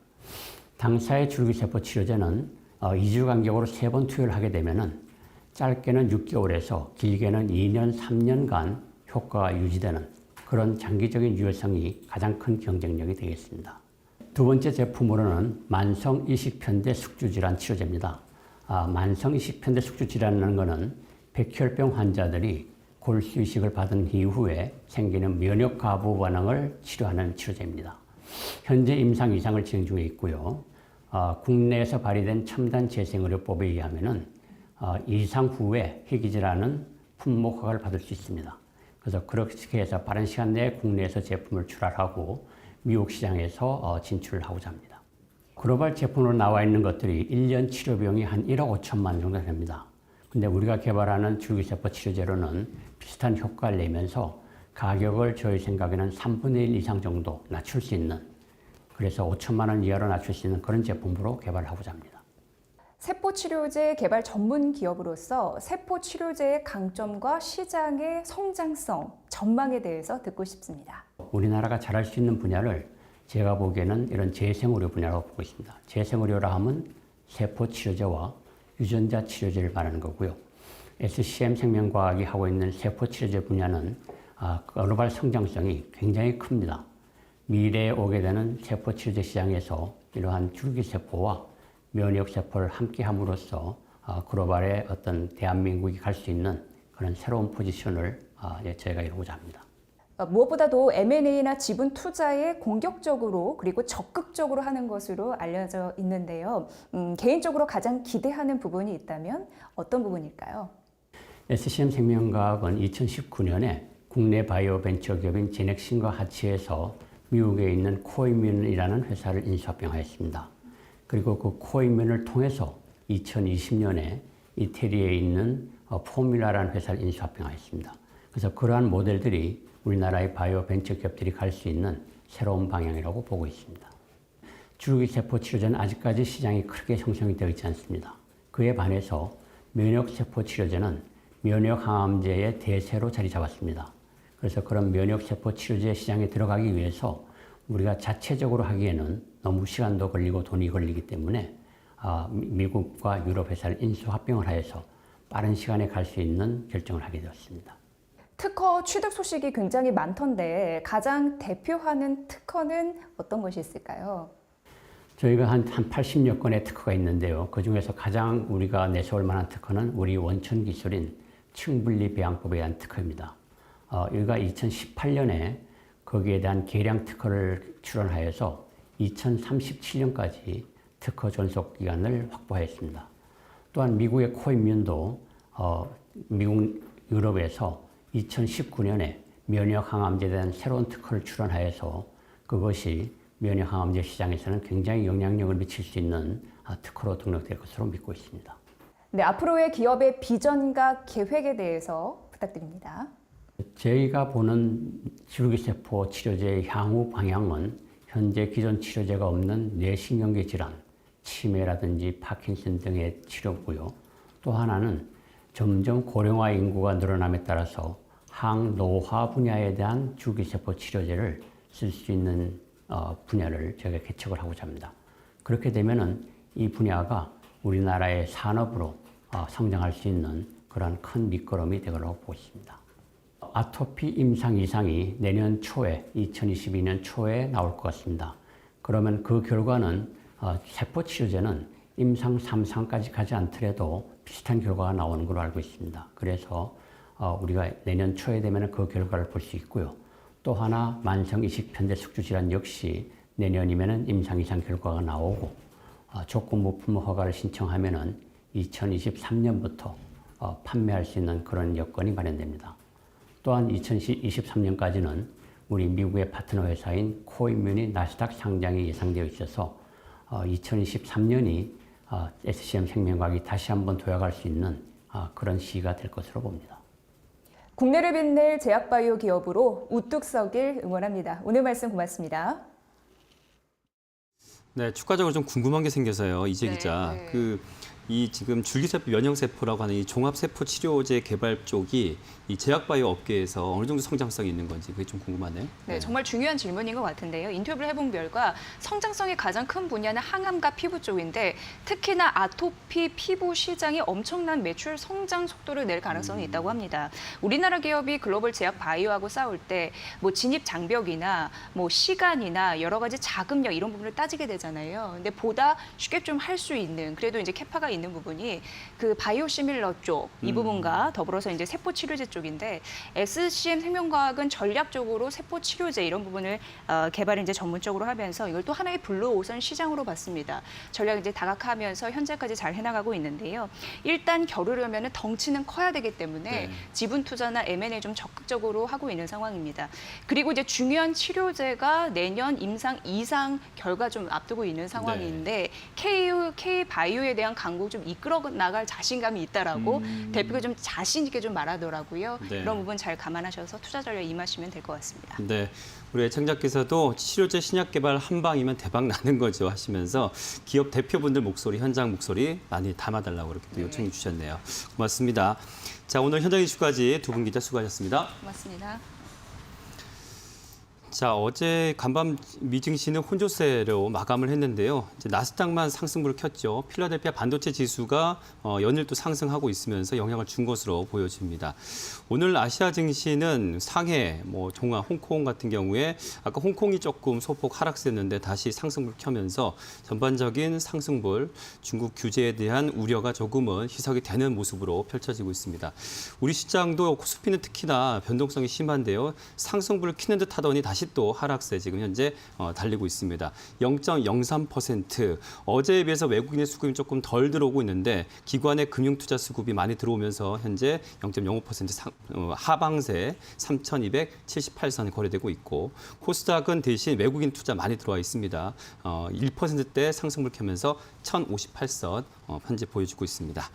당사의 줄기세포 치료제는 2주 간격으로 3번 투여를 하게 되면은 짧게는 6개월에서 길게는 2년, 3년간 효과가 유지되는 그런 장기적인 유효성이 가장 큰 경쟁력이 되겠습니다. 두 번째 제품으로는 만성 이식편대 숙주질환 치료제입니다. 만성 이식편대 숙주질환이라는 것은 백혈병 환자들이 골수 이식을 받은 이후에 생기는 면역 가부 반응을 치료하는 치료제입니다. 현재 임상 2상을 진행 중에 있고요. 국내에서 발의된 첨단 재생의료법에 의하면은 2상 후에 희귀질환은 품목 허가를 받을 수 있습니다. 그래서 그렇게 해서 빠른 시간 내에 국내에서 제품을 출하하고 미국 시장에서 진출을 하고자 합니다. 글로벌 제품으로 나와 있는 것들이 1년 치료 비용이 한 1억 5천만 정도 됩니다. 근데 우리가 개발하는 줄기세포 치료제로는 비슷한 효과를 내면서 가격을 저희 생각에는 3분의 1 이상 정도 낮출 수 있는, 그래서 5천만 원 이하로 낮출 수 있는 그런 제품으로 개발하고자 합니다. 세포치료제 개발 전문 기업으로서 세포치료제의 강점과 시장의 성장성, 전망에 대해서 듣고 싶습니다. 우리나라가 잘할 수 있는 분야를 제가 보기에는 이런 재생의료 분야라고 보고 있습니다. 재생의료라 하면 세포 치료제와 유전자 치료제를 말하는 거고요. SCM 생명과학이 하고 있는 세포 치료제 분야는 글로벌 성장성이 굉장히 큽니다. 미래에 오게 되는 세포 치료제 시장에서 이러한 줄기세포와 면역세포를 함께 함으로써 글로벌의 어떤 대한민국이 갈 수 있는 그런 새로운 포지션을 저희가 이루고자 합니다. 무엇보다도 M&A나 지분 투자에 공격적으로 그리고 적극적으로 하는 것으로 알려져 있는데요. 개인적으로 가장 기대하는 부분이 있다면 어떤 부분일까요? SCM 생명과학은 2019년에 국내 바이오 벤처 기업인 제넥신과 하치에서 미국에 있는 코이뮨이라는 회사를 인수합병하였습니다. 그리고 그 코이뮨을 통해서 2020년에 이태리에 있는 포뮬라라는 회사를 인수합병하였습니다. 그래서 그러한 모델들이 우리나라의 바이오 벤처 기업들이 갈 수 있는 새로운 방향이라고 보고 있습니다. 줄기세포 치료제는 아직까지 시장이 크게 형성이 되어 있지 않습니다. 그에 반해서 면역세포 치료제는 면역항암제의 대세로 자리 잡았습니다. 그래서 그런 면역세포 치료제 시장에 들어가기 위해서 우리가 자체적으로 하기에는 너무 시간도 걸리고 돈이 걸리기 때문에 미국과 유럽 회사를 인수합병을 하여서 빠른 시간에 갈 수 있는 결정을 하게 되었습니다. 특허 취득 소식이 굉장히 많던데 가장 대표하는 특허는 어떤 것이 있을까요? 저희가 한 80여 건의 특허가 있는데요. 그중에서 가장 우리가 내세울 만한 특허는 우리 원천 기술인 층분리 배양법에 대한 특허입니다. 여기가 2018년에 거기에 대한 계량 특허를 출원하여서 2037년까지 특허 존속 기간을 확보하였습니다. 또한 미국의 코이뮨도 미국 유럽에서 2019년에 면역항암제에 대한 새로운 특허를 출원하여서 그것이 면역항암제 시장에서는 굉장히 영향력을 미칠 수 있는 특허로 등록될 것으로 믿고 있습니다. 네, 앞으로의 기업의 비전과 계획에 대해서 부탁드립니다. 저희가 보는 줄기세포 치료제의 향후 방향은 현재 기존 치료제가 없는 뇌신경계 질환, 치매라든지 파킨슨 등의 치료고요. 또 하나는 점점 고령화 인구가 늘어남에 따라서 항노화 분야에 대한 줄기세포 치료제를 쓸 수 있는 분야를 저희가 개척을 하고자 합니다. 그렇게 되면은 이 분야가 우리나라의 산업으로 성장할 수 있는 그런 큰 밑거름이 되리라고 보고 있습니다. 아토피 임상 이상이 내년 초에 2022년 초에 나올 것 같습니다. 그러면 그 결과는 세포 치료제는 임상 3상까지 가지 않더라도 비슷한 결과가 나오는 걸로 알고 있습니다. 그래서 우리가 내년 초에 되면 그 결과를 볼 수 있고요. 또 하나 만성 이식 편대 숙주 질환 역시 내년이면 임상 이상 결과가 나오고 조건 부품 허가를 신청하면은 2023년부터 판매할 수 있는 그런 여건이 마련됩니다. 또한 2023년까지는 우리 미국의 파트너 회사인 코이뮨이 나스닥 상장이 예상되어 있어서 2023년이 SCM 생명과학이 다시 한번 도약할 수 있는 그런 시기가 될 것으로 봅니다. 국내를 빛낼 제약바이오 기업으로 우뚝 서길 응원합니다. 오늘 말씀 고맙습니다. 네, 추가적으로 좀 궁금한 게 생겨서요, 이재 기자. 이 지금 줄기세포 면역세포라고 하는 이 종합세포 치료제 개발 쪽이 이 제약바이오 업계에서 어느 정도 성장성이 있는 건지 그게 좀 궁금하네요. 네, 정말 중요한 질문인 것 같은데요. 인터뷰를 해본 결과 성장성이 가장 큰 분야는 항암과 피부 쪽인데 특히나 아토피 피부 시장이 엄청난 매출 성장 속도를 낼 가능성이 있다고 합니다. 우리나라 기업이 글로벌 제약 바이오하고 싸울 때 뭐 진입 장벽이나 뭐 시간이나 여러 가지 자금력 이런 부분을 따지게 되잖아요. 근데 보다 쉽게 좀 할 수 있는 그래도 이제 캐파가 있는 부분이 그 바이오 시밀러 쪽 이 부분과 더불어서 이제 세포 치료제 쪽인데 SCM 생명과학은 전략적으로 세포 치료제 이런 부분을 개발을 이제 전문적으로 하면서 이걸 또 하나의 블루오션 시장으로 봤습니다. 전략 이제 다각화하면서 현재까지 잘 해나가고 있는데요. 일단 겨루려면은 덩치는 커야 되기 때문에 지분 투자나 M&A 좀 적극적으로 하고 있는 상황입니다. 그리고 이제 중요한 치료제가 내년 임상 2상 결과 좀 앞두고 있는 상황인데 K 바이오에 대한 강국 좀 이끌어 나갈 자신감이 있다라고 대표가 좀 자신 있게 좀 말하더라고요. 네. 이런 부분 잘 감안하셔서 투자 전략 임하시면 될 것 같습니다. 네, 우리 애청자께서도 치료제 신약 개발 한 방이면 대박 나는 거죠 하시면서 기업 대표분들 목소리, 현장 목소리 많이 담아달라고 이렇게 또 요청해 주셨네요. 고맙습니다. 자, 오늘 현장 이슈까지 두 분 기자 수고하셨습니다. 고맙습니다. 자, 어제 간밤 미증시는 혼조세로 마감을 했는데요. 이제 나스닥만 상승불을 켰죠. 필라델피아 반도체 지수가 연일 또 상승하고 있으면서 영향을 준 것으로 보여집니다. 오늘 아시아 증시는 상해, 종합, 홍콩 같은 경우에 아까 홍콩이 조금 소폭 하락세였는데 다시 상승불 켜면서 전반적인 상승불, 중국 규제에 대한 우려가 조금은 희석이 되는 모습으로 펼쳐지고 있습니다. 우리 시장도 코스피는 특히나 변동성이 심한데요. 상승불을 켜는 듯 하더니 다시 또 하락세 지금 현재 달리고 있습니다. 0.03%. 어제에 비해서 외국인의 수급이 조금 덜 들어오고 있는데 기관의 금융투자 수급이 많이 들어오면서 현재 0.05% 하방세 3,278선 거래되고 있고 코스닥은 대신 외국인 투자 많이 들어와 있습니다. 1%대 상승을 켜면서 1,058선 현재 보여주고 있습니다.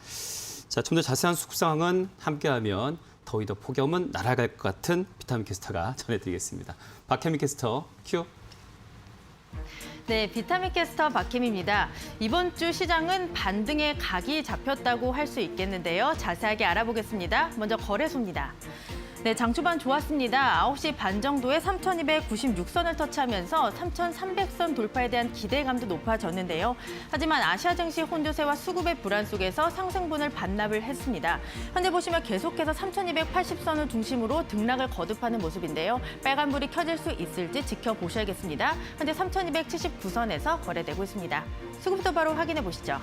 자, 좀 더 자세한 수급 상황은 함께하면 더위 더 폭염은 날아갈 것 같은 비타민 캐스터가 전해드리겠습니다. 박혜미 캐스터 큐. 네, 비타민 캐스터 박혜미입니다. 이번 주 시장은 반등의 각이 잡혔다고 할 수 있겠는데요. 자세하게 알아보겠습니다. 먼저 거래소입니다. 네, 장 초반 좋았습니다. 9시 반 정도에 3,296선을 터치하면서 3,300선 돌파에 대한 기대감도 높아졌는데요. 하지만 아시아 증시 혼조세와 수급의 불안 속에서 상승분을 반납을 했습니다. 현재 보시면 계속해서 3,280선을 중심으로 등락을 거듭하는 모습인데요. 빨간불이 켜질 수 있을지 지켜보셔야겠습니다. 현재 3,279선에서 거래되고 있습니다. 수급도 바로 확인해 보시죠.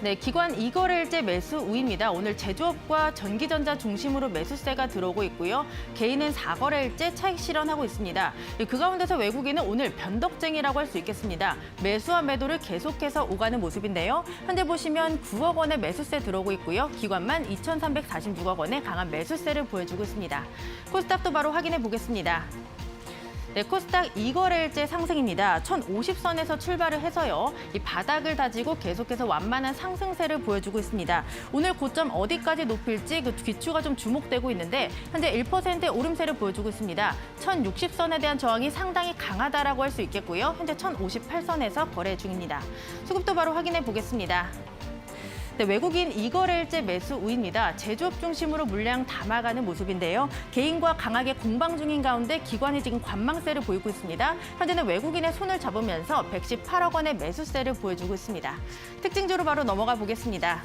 네, 기관 2거래일째 매수 우입니다. 오늘 제조업과 전기전자 중심으로 매수세가 들어오고 있고요. 개인은 4거래일째 차익 실현하고 있습니다. 그 가운데서 외국인은 오늘 변덕쟁이라고 할 수 있겠습니다. 매수와 매도를 계속해서 오가는 모습인데요. 현재 보시면 9억 원의 매수세 들어오고 있고요. 기관만 2,346억 원의 강한 매수세를 보여주고 있습니다. 코스닥도 바로 확인해 보겠습니다. 네, 코스닥 2거래일째 상승입니다. 1,050선에서 출발을 해서요. 이 바닥을 다지고 계속해서 완만한 상승세를 보여주고 있습니다. 오늘 고점 어디까지 높일지 그 귀추가 좀 주목되고 있는데 현재 1%의 오름세를 보여주고 있습니다. 1,060선에 대한 저항이 상당히 강하다라고 할 수 있겠고요. 현재 1,058선에서 거래 중입니다. 수급도 바로 확인해 보겠습니다. 네, 외국인 2거래일째 매수 우입니다. 제조업 중심으로 물량 담아가는 모습인데요. 개인과 강하게 공방 중인 가운데 기관이 지금 관망세를 보이고 있습니다. 현재는 외국인의 손을 잡으면서 118억 원의 매수세를 보여주고 있습니다. 특징주로 바로 넘어가 보겠습니다.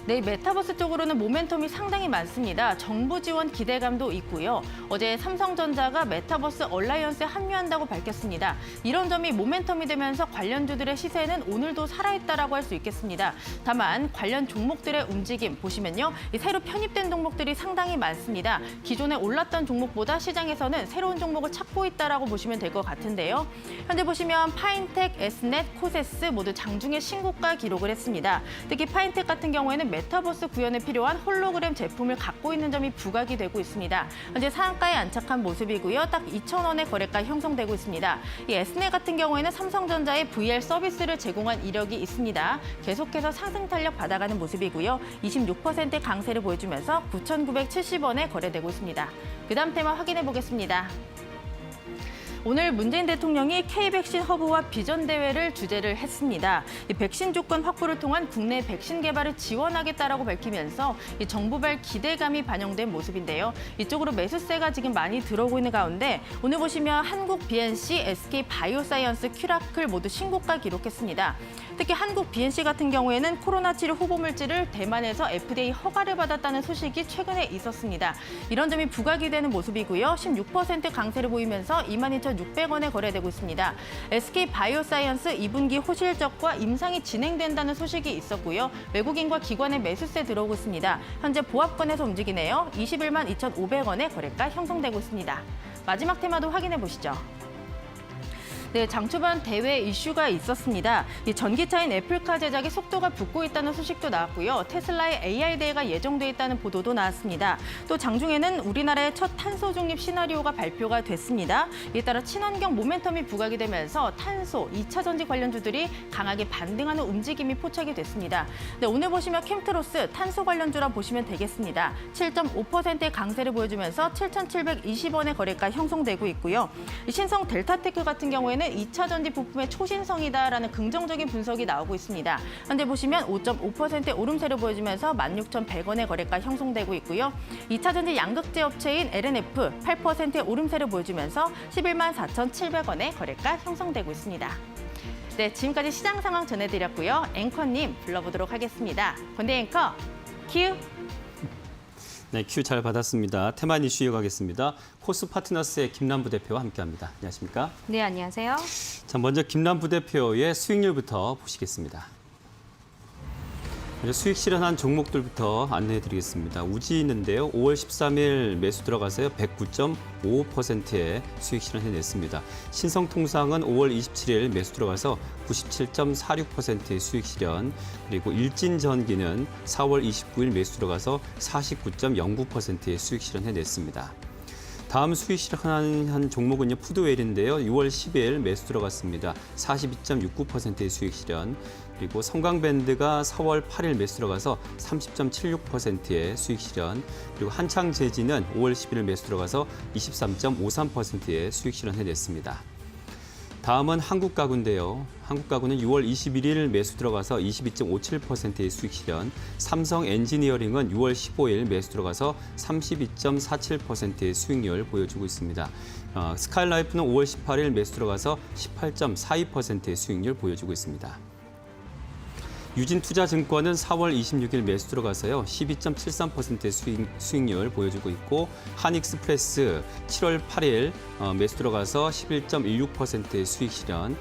네, 메타버스 쪽으로는 모멘텀이 상당히 많습니다. 정부 지원 기대감도 있고요. 어제 삼성전자가 메타버스 얼라이언스에 합류한다고 밝혔습니다. 이런 점이 모멘텀이 되면서 관련주들의 시세는 오늘도 살아있다라고 할 수 있겠습니다. 다만 관련 종목들의 움직임 보시면요. 이 새로 편입된 종목들이 상당히 많습니다. 기존에 올랐던 종목보다 시장에서는 새로운 종목을 찾고 있다라고 보시면 될 것 같은데요. 현재 보시면 파인텍, 에스넷, 코세스 모두 장중에 신고가 기록을 했습니다. 특히 파인텍 같은 경우에는 메타버스 구현에 필요한 홀로그램 제품을 갖고 있는 점이 부각이 되고 있습니다. 현재 상한가에 안착한 모습이고요. 딱 2,000원의 거래가 형성되고 있습니다. 이 에스넷 같은 경우에는 삼성전자의 VR 서비스를 제공한 이력이 있습니다. 계속해서 상승 탄력 받아가는 모습이고요. 26% 강세를 보여주면서 9,970원에 거래되고 있습니다. 그다음 테마 확인해 보겠습니다. 오늘 문재인 대통령이 K-백신 허브와 비전 대회를 주재를 했습니다. 이 백신 조건 확보를 통한 국내 백신 개발을 지원하겠다라고 밝히면서 이 정부발 기대감이 반영된 모습인데요. 이쪽으로 매수세가 지금 많이 들어오고 있는 가운데 오늘 보시면 한국 BNC, SK 바이오사이언스, 큐라클 모두 신고가 기록했습니다. 특히 한국 BNC 같은 경우에는 코로나 치료 후보 물질을 대만에서 FDA 허가를 받았다는 소식이 최근에 있었습니다. 이런 점이 부각이 되는 모습이고요. 16% 강세를 보이면서 22,600원에 거래되고 있습니다. SK 바이오사이언스 2분기 호실적과 임상이 진행된다는 소식이 있었고요. 외국인과 기관의 매수세 들어오고 있습니다. 현재 보합권에서 움직이네요. 21만 2,500원에 거래가 형성되고 있습니다. 마지막 테마도 확인해 보시죠. 네, 장 초반 대회 이슈가 있었습니다. 이 전기차인 애플카 제작에 속도가 붙고 있다는 소식도 나왔고요. 테슬라의 AR 대회가 예정돼 있다는 보도도 나왔습니다. 또 장중에는 우리나라의 첫 탄소 중립 시나리오가 발표가 됐습니다. 이에 따라 친환경 모멘텀이 부각이 되면서 탄소, 2차 전지 관련주들이 강하게 반등하는 움직임이 포착이 됐습니다. 네, 오늘 보시면 캠트로스 탄소 관련주라 보시면 되겠습니다. 7.5%의 강세를 보여주면서 7,720원의 거래가 형성되고 있고요. 신성 델타테크 같은 경우에는 보시면은 2차 전지 부품의 초신성이다라는 긍정적인 분석이 나오고 있습니다. 현재 보시면 5.5%의 오름세를 보여주면서 16,100원의 거래가 형성되고 있고요. 2차 전지 양극재 업체인 LNF 8%의 오름세를 보여주면서 114,700원의 거래가 형성되고 있습니다. 네, 지금까지 시장 상황 전해드렸고요. 앵커님 불러보도록 하겠습니다. 권대 앵커, 큐! 네, 큐 잘 받았습니다. 테마 이슈 이어가겠습니다. 코스 파트너스의 김남부 대표와 함께합니다. 안녕하십니까? 네, 안녕하세요. 자, 먼저 김남부 대표의 수익률부터 보시겠습니다. 먼저 수익 실현한 종목들부터 안내해드리겠습니다. 우지 있는데요. 5월 13일 매수 들어가서요. 109.55%의 수익 실현해냈습니다. 신성통상은 5월 27일 매수 들어가서 97.46%의 수익 실현, 그리고 일진전기는 4월 29일 매수 들어가서 49.09%의 수익 실현해냈습니다. 다음 수익 실현한 종목은요, 푸드웰인데요. 6월 10일 매수 들어갔습니다. 42.69%의 수익 실현. 그리고 성광밴드가 4월 8일 매수 들어가서 30.76%의 수익 실현. 그리고 한창재지는 5월 11일 매수 들어가서 23.53%의 수익 실현해냈습니다. 다음은 한국가구인데요. 한국가구는 6월 21일 매수 들어가서 22.57%의 수익 실현, 삼성 엔지니어링은 6월 15일 매수 들어가서 32.47%의 수익률 보여주고 있습니다. 스카이라이프는 5월 18일 매수 들어가서 18.42%의 수익률 보여주고 있습니다. 유진투자증권은 4월 26일 매수 들어가서요. 12.73%의 수익률 보여주고 있고, 한익스프레스 7월 8일 매수 들어가서 11.16%의 수익 실현,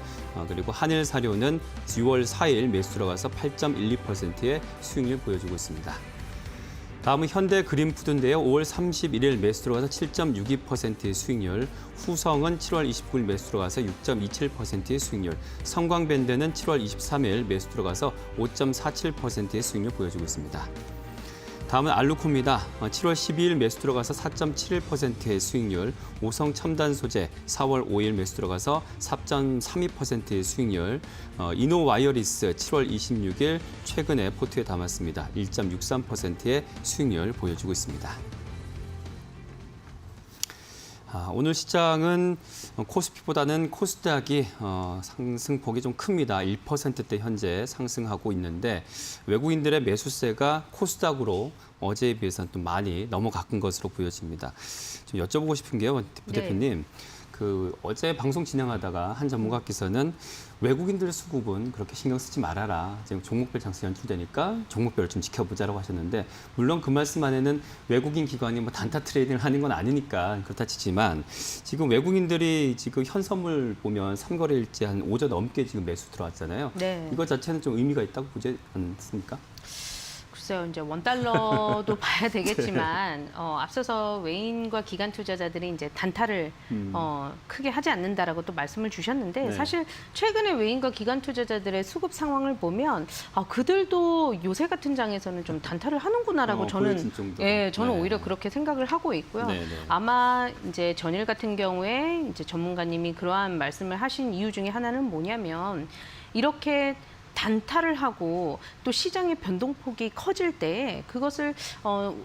그리고 한일사료는 6월 4일 매수 들어가서 8.12%의 수익률 보여주고 있습니다. 다음은 현대그린푸드인데요. 5월 31일 매수 들어가서 7.62%의 수익률, 후성은 7월 29일 매수 들어가서 6.27%의 수익률, 성광밴드는 7월 23일 매수 들어가서 5.47%의 수익률 보여주고 있습니다. 다음은 알루코입니다. 7월 12일 매수 들어가서 4.71%의 수익률, 오성첨단소재 4월 5일 매수 들어가서 4.32%의 수익률, 이노와이어리스 7월 26일 최근에 포트에 담았습니다. 1.63%의 수익률 보여주고 있습니다. 오늘 시장은 코스피보다는 코스닥이 상승폭이 좀 큽니다. 1%대 현재 상승하고 있는데, 외국인들의 매수세가 코스닥으로 어제에 비해서는 또 많이 넘어간 것으로 보여집니다. 좀 여쭤보고 싶은 게요, 부대표님. 어제 방송 진행하다가 한 전문가께서는 외국인들 수급은 그렇게 신경 쓰지 말아라. 지금 종목별 장세 연출되니까 종목별을 좀 지켜보자라고 하셨는데, 물론 그 말씀 안에는 외국인 기관이 뭐 단타 트레이딩을 하는 건 아니니까 그렇다 치지만, 지금 외국인들이 지금 현 선물 보면 3거래일째 한 5조 넘게 지금 매수 들어왔잖아요. 네. 이것 자체는 좀 의미가 있다고 보지 않습니까? 글쎄요, 이제 원달러도 봐야 되겠지만 앞서서 외인과 기관 투자자들이 이제 단타를 크게 하지 않는다라고 또 말씀을 주셨는데, 네. 사실 최근에 외인과 기관 투자자들의 수급 상황을 보면 그들도 요새 같은 장에서는 좀 단타를 하는구나라고 저는 보여진 정도로. 예, 저는 네. 오히려 그렇게 생각을 하고 있고요. 네, 네. 아마 이제 전일 같은 경우에 이제 전문가님이 그러한 말씀을 하신 이유 중에 하나는 뭐냐면, 이렇게 단타를 하고 또 시장의 변동폭이 커질 때 그것을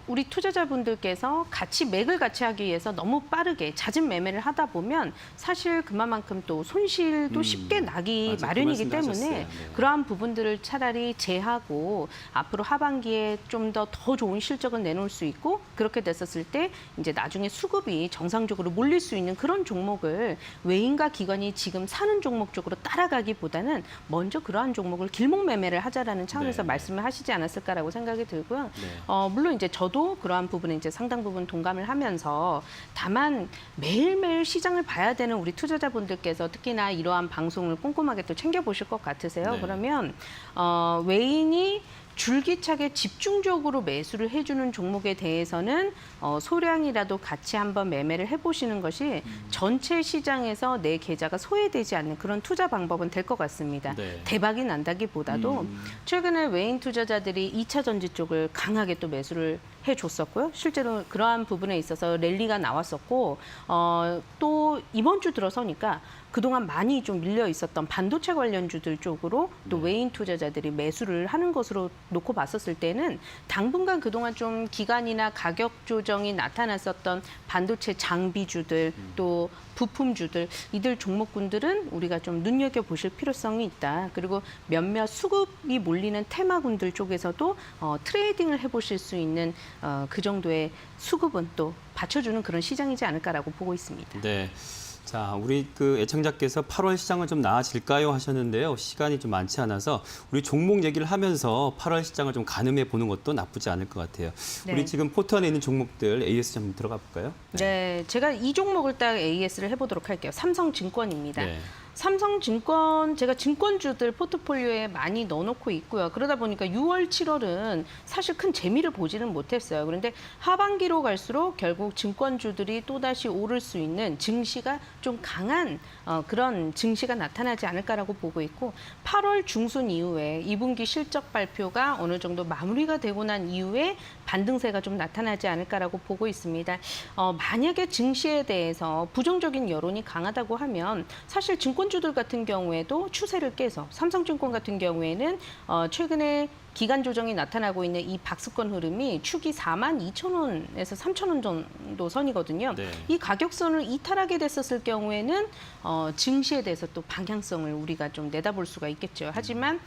우리 투자자분들께서 맥을 같이 하기 위해서 너무 빠르게 잦은 매매를 하다 보면 사실 그만큼 또 손실도 쉽게 나기 맞아, 그 마련이기 말씀도 때문에 하셨어요. 네. 그러한 부분들을 차라리 제하고 앞으로 하반기에 좀 더 좋은 실적을 내놓을 수 있고, 그렇게 됐었을 때 이제 나중에 수급이 정상적으로 몰릴 수 있는 그런 종목을 외인과 기관이 지금 사는 종목 쪽으로 따라가기보다는 먼저 그러한 종목을 길목 매매를 하자라는 차원에서 네. 말씀을 하시지 않았을까라고 생각이 들고요. 네. 물론 이제 저도 그러한 부분에 이제 상당 부분 동감을 하면서, 다만 매일매일 시장을 봐야 되는 우리 투자자분들께서 특히나 이러한 방송을 꼼꼼하게 또 챙겨보실 것 같으세요. 네. 그러면 외인이 줄기차게 집중적으로 매수를 해주는 종목에 대해서는 소량이라도 같이 한번 매매를 해보시는 것이 전체 시장에서 내 계좌가 소외되지 않는 그런 투자 방법은 될 것 같습니다. 네. 대박이 난다기보다도 최근에 외인 투자자들이 2차 전지 쪽을 강하게 또 매수를 해줬었고요. 실제로 그러한 부분에 있어서 랠리가 나왔었고 또 이번 주 들어서니까 그동안 많이 좀 밀려 있었던 반도체 관련주들 쪽으로 또 외인 투자자들이 매수를 하는 것으로 놓고 봤었을 때는 당분간 그동안 좀 기간이나 가격 조정이 나타났었던 반도체 장비주들 또 부품주들 이들 종목군들은 우리가 좀 눈여겨보실 필요성이 있다. 그리고 몇몇 수급이 몰리는 테마군들 쪽에서도 트레이딩을 해보실 수 있는 그 정도의 수급은 또 받쳐주는 그런 시장이지 않을까라고 보고 있습니다. 네. 자, 우리 그 애청자께서 8월 시장은 좀 나아질까요 하셨는데요. 시간이 좀 많지 않아서 우리 종목 얘기를 하면서 8월 시장을 좀 가늠해 보는 것도 나쁘지 않을 것 같아요. 네. 우리 지금 포트 안에 있는 종목들 AS 좀 들어가 볼까요? 네, 제가 이 종목을 딱 AS를 해보도록 할게요. 삼성증권입니다. 네. 삼성증권 제가 증권주들 포트폴리오에 많이 넣어놓고 있고요. 그러다 보니까 6월, 7월은 사실 큰 재미를 보지는 못했어요. 그런데 하반기로 갈수록 결국 증권주들이 또다시 오를 수 있는 증시가 좀 강한 그런 증시가 나타나지 않을까라고 보고 있고 8월 중순 이후에 2분기 실적 발표가 어느 정도 마무리가 되고 난 이후에 반등세가 좀 나타나지 않을까라고 보고 있습니다. 만약에 증시에 대해서 부정적인 여론이 강하다고 하면 사실 증권주들 같은 경우에도 추세를 깨서 삼성증권 같은 경우에는 최근에 기간 조정이 나타나고 있는 이 박스권 흐름이 축이 42,000원에서 3,000원 정도 선이거든요. 네. 이 가격선을 이탈하게 됐었을 경우에는 증시에 대해서 또 방향성을 우리가 좀 내다볼 수가 있겠죠. 하지만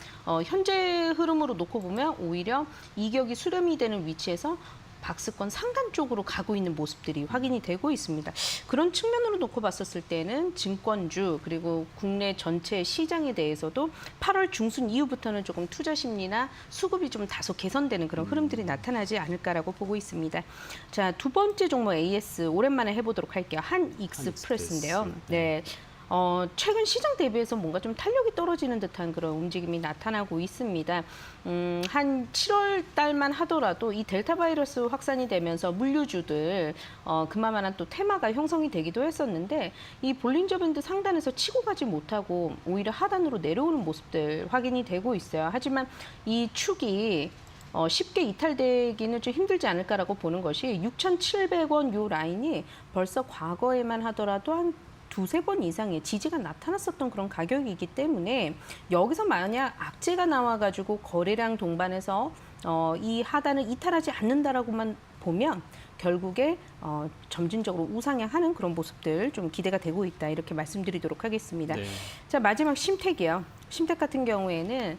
현재 흐름으로 놓고 보면 오히려 이격이 수렴이 되는 위치에서 박스권 상단 쪽으로 가고 있는 모습들이 확인이 되고 있습니다. 그런 측면으로 놓고 봤었을 때는 증권주 그리고 국내 전체 시장에 대해서도 8월 중순 이후부터는 조금 투자 심리나 수급이 좀 다소 개선되는 그런 흐름들이 나타나지 않을까라고 보고 있습니다. 자, 두 번째 종목 AS 오랜만에 해보도록 할게요. 한익스프레스인데요. 네. 최근 시장 대비해서 뭔가 좀 탄력이 떨어지는 듯한 그런 움직임이 나타나고 있습니다. 한 7월 달만 하더라도 이 델타 바이러스 확산이 되면서 물류주들 그만한 또 테마가 형성이 되기도 했었는데 이 볼린저 밴드 상단에서 치고 가지 못하고 오히려 하단으로 내려오는 모습들 확인이 되고 있어요. 하지만 이 축이 쉽게 이탈되기는 좀 힘들지 않을까라고 보는 것이 6,700원 요 라인이 벌써 과거에만 하더라도 한 두세 번 이상의 지지가 나타났었던 그런 가격이기 때문에 여기서 만약 악재가 나와가지고 거래량 동반해서 이 하단을 이탈하지 않는다라고만 보면 결국에 점진적으로 우상향하는 그런 모습들 좀 기대가 되고 있다 이렇게 말씀드리도록 하겠습니다. 네. 자, 마지막 심택이요. 심택 같은 경우에는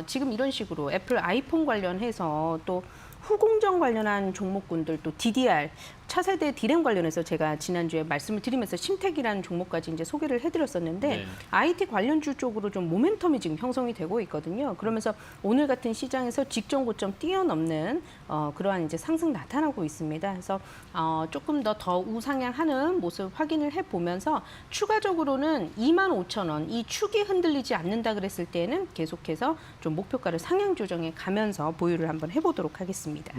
지금 이런 식으로 애플 아이폰 관련해서 또 후공정 관련한 종목군들 또 DDR 차세대 D램 관련해서 제가 지난주에 말씀을 드리면서 심택이라는 종목까지 이제 소개를 해드렸었는데 네. IT 관련주 쪽으로 좀 모멘텀이 지금 형성이 되고 있거든요. 그러면서 오늘 같은 시장에서 직전 고점 뛰어넘는 그러한 이제 상승 나타나고 있습니다. 그래서 조금 더 우상향하는 모습 확인을 해보면서 추가적으로는 25,000원 이 축이 흔들리지 않는다 그랬을 때는 계속해서 좀 목표가를 상향 조정해 가면서 보유를 한번 해보도록 하겠습니다.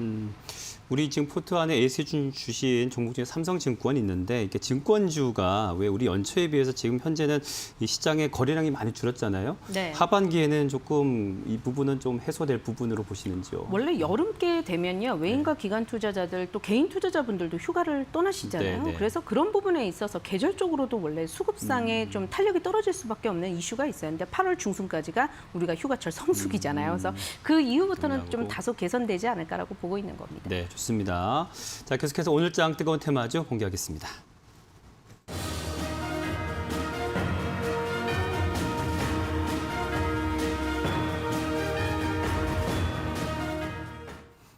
우리 지금 포트 안에 AS 주신 종목 중에 삼성증권이 있는데 이게 증권주가 왜 우리 연초에 비해서 지금 현재는 이 시장의 거래량이 많이 줄었잖아요. 네. 하반기에는 조금 이 부분은 좀 해소될 부분으로 보시는지요? 원래 여름께 되면요 외인과 기관 투자자들 또 개인 투자자분들도 휴가를 떠나시잖아요. 네, 네. 그래서 그런 부분에 있어서 계절적으로도 원래 수급상에 좀 탄력이 떨어질 수밖에 없는 이슈가 있어요. 근데 8월 중순까지가 우리가 휴가철 성수기잖아요. 그래서 그 이후부터는 좀 다소 개선되지 않을까라고 보고 있는 겁니다. 네, 좋습니다. 자, 계속해서 오늘장 뜨거운 테마주 공개하겠습니다.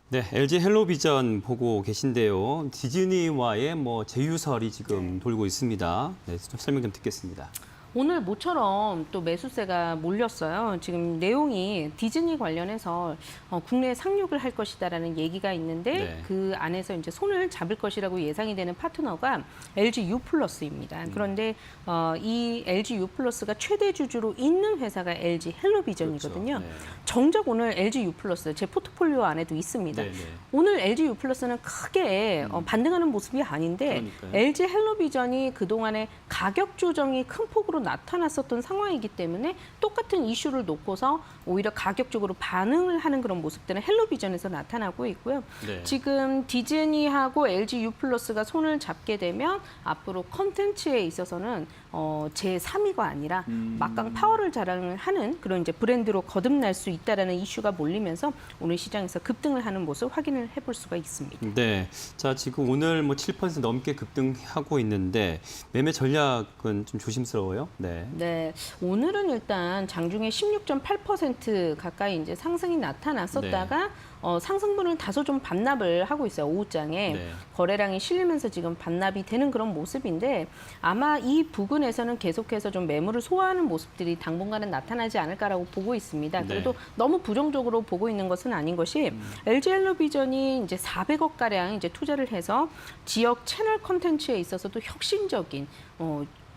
네, LG 헬로비전 보고 계신데요. 디즈니와의 제휴설이 지금 돌고 있습니다. 네, 좀 설명 좀 듣겠습니다. 오늘 모처럼 또 매수세가 몰렸어요. 지금 내용이 디즈니 관련해서 국내에 상륙을 할 것이다라는 얘기가 있는데 네. 그 안에서 이제 손을 잡을 것이라고 예상이 되는 파트너가 LG U+입니다. 그런데 이 LG U+가 최대 주주로 있는 회사가 LG 헬로비전이거든요. 그렇죠. 네. 정작 오늘 LG U+ 제 포트폴리오 안에도 있습니다. 네, 네. 오늘 LG U+는 크게 반등하는 모습이 아닌데 그러니까요. LG 헬로비전이 그동안에 가격 조정이 큰 폭으로 나타났었던 상황이기 때문에 똑같은 이슈를 놓고서 오히려 가격적으로 반응을 하는 그런 모습들은 헬로비전에서 나타나고 있고요. 네. 지금 디즈니하고 LG U+가 손을 잡게 되면 앞으로 컨텐츠에 있어서는 제3위가 아니라 막강 파워를 자랑을 하는 그런 이제 브랜드로 거듭날 수 있다라는 이슈가 몰리면서 오늘 시장에서 급등을 하는 모습 확인을 해볼 수가 있습니다. 네. 자, 지금 오늘 뭐 7% 넘게 급등하고 있는데 매매 전략은 좀 조심스러워요. 네. 네, 오늘은 일단 장중에 16.8% 가까이 이제 상승이 나타났었다가 상승분을 다소 좀 반납을 하고 있어요. 오후장에 네. 거래량이 실리면서 지금 반납이 되는 그런 모습인데 아마 이 부근에서는 계속해서 좀 매물을 소화하는 모습들이 당분간은 나타나지 않을까라고 보고 있습니다. 네. 그래도 너무 부정적으로 보고 있는 것은 아닌 것이 LG 헬로비전이 이제 400억 가량 이제 투자를 해서 지역 채널 콘텐츠에 있어서도 혁신적인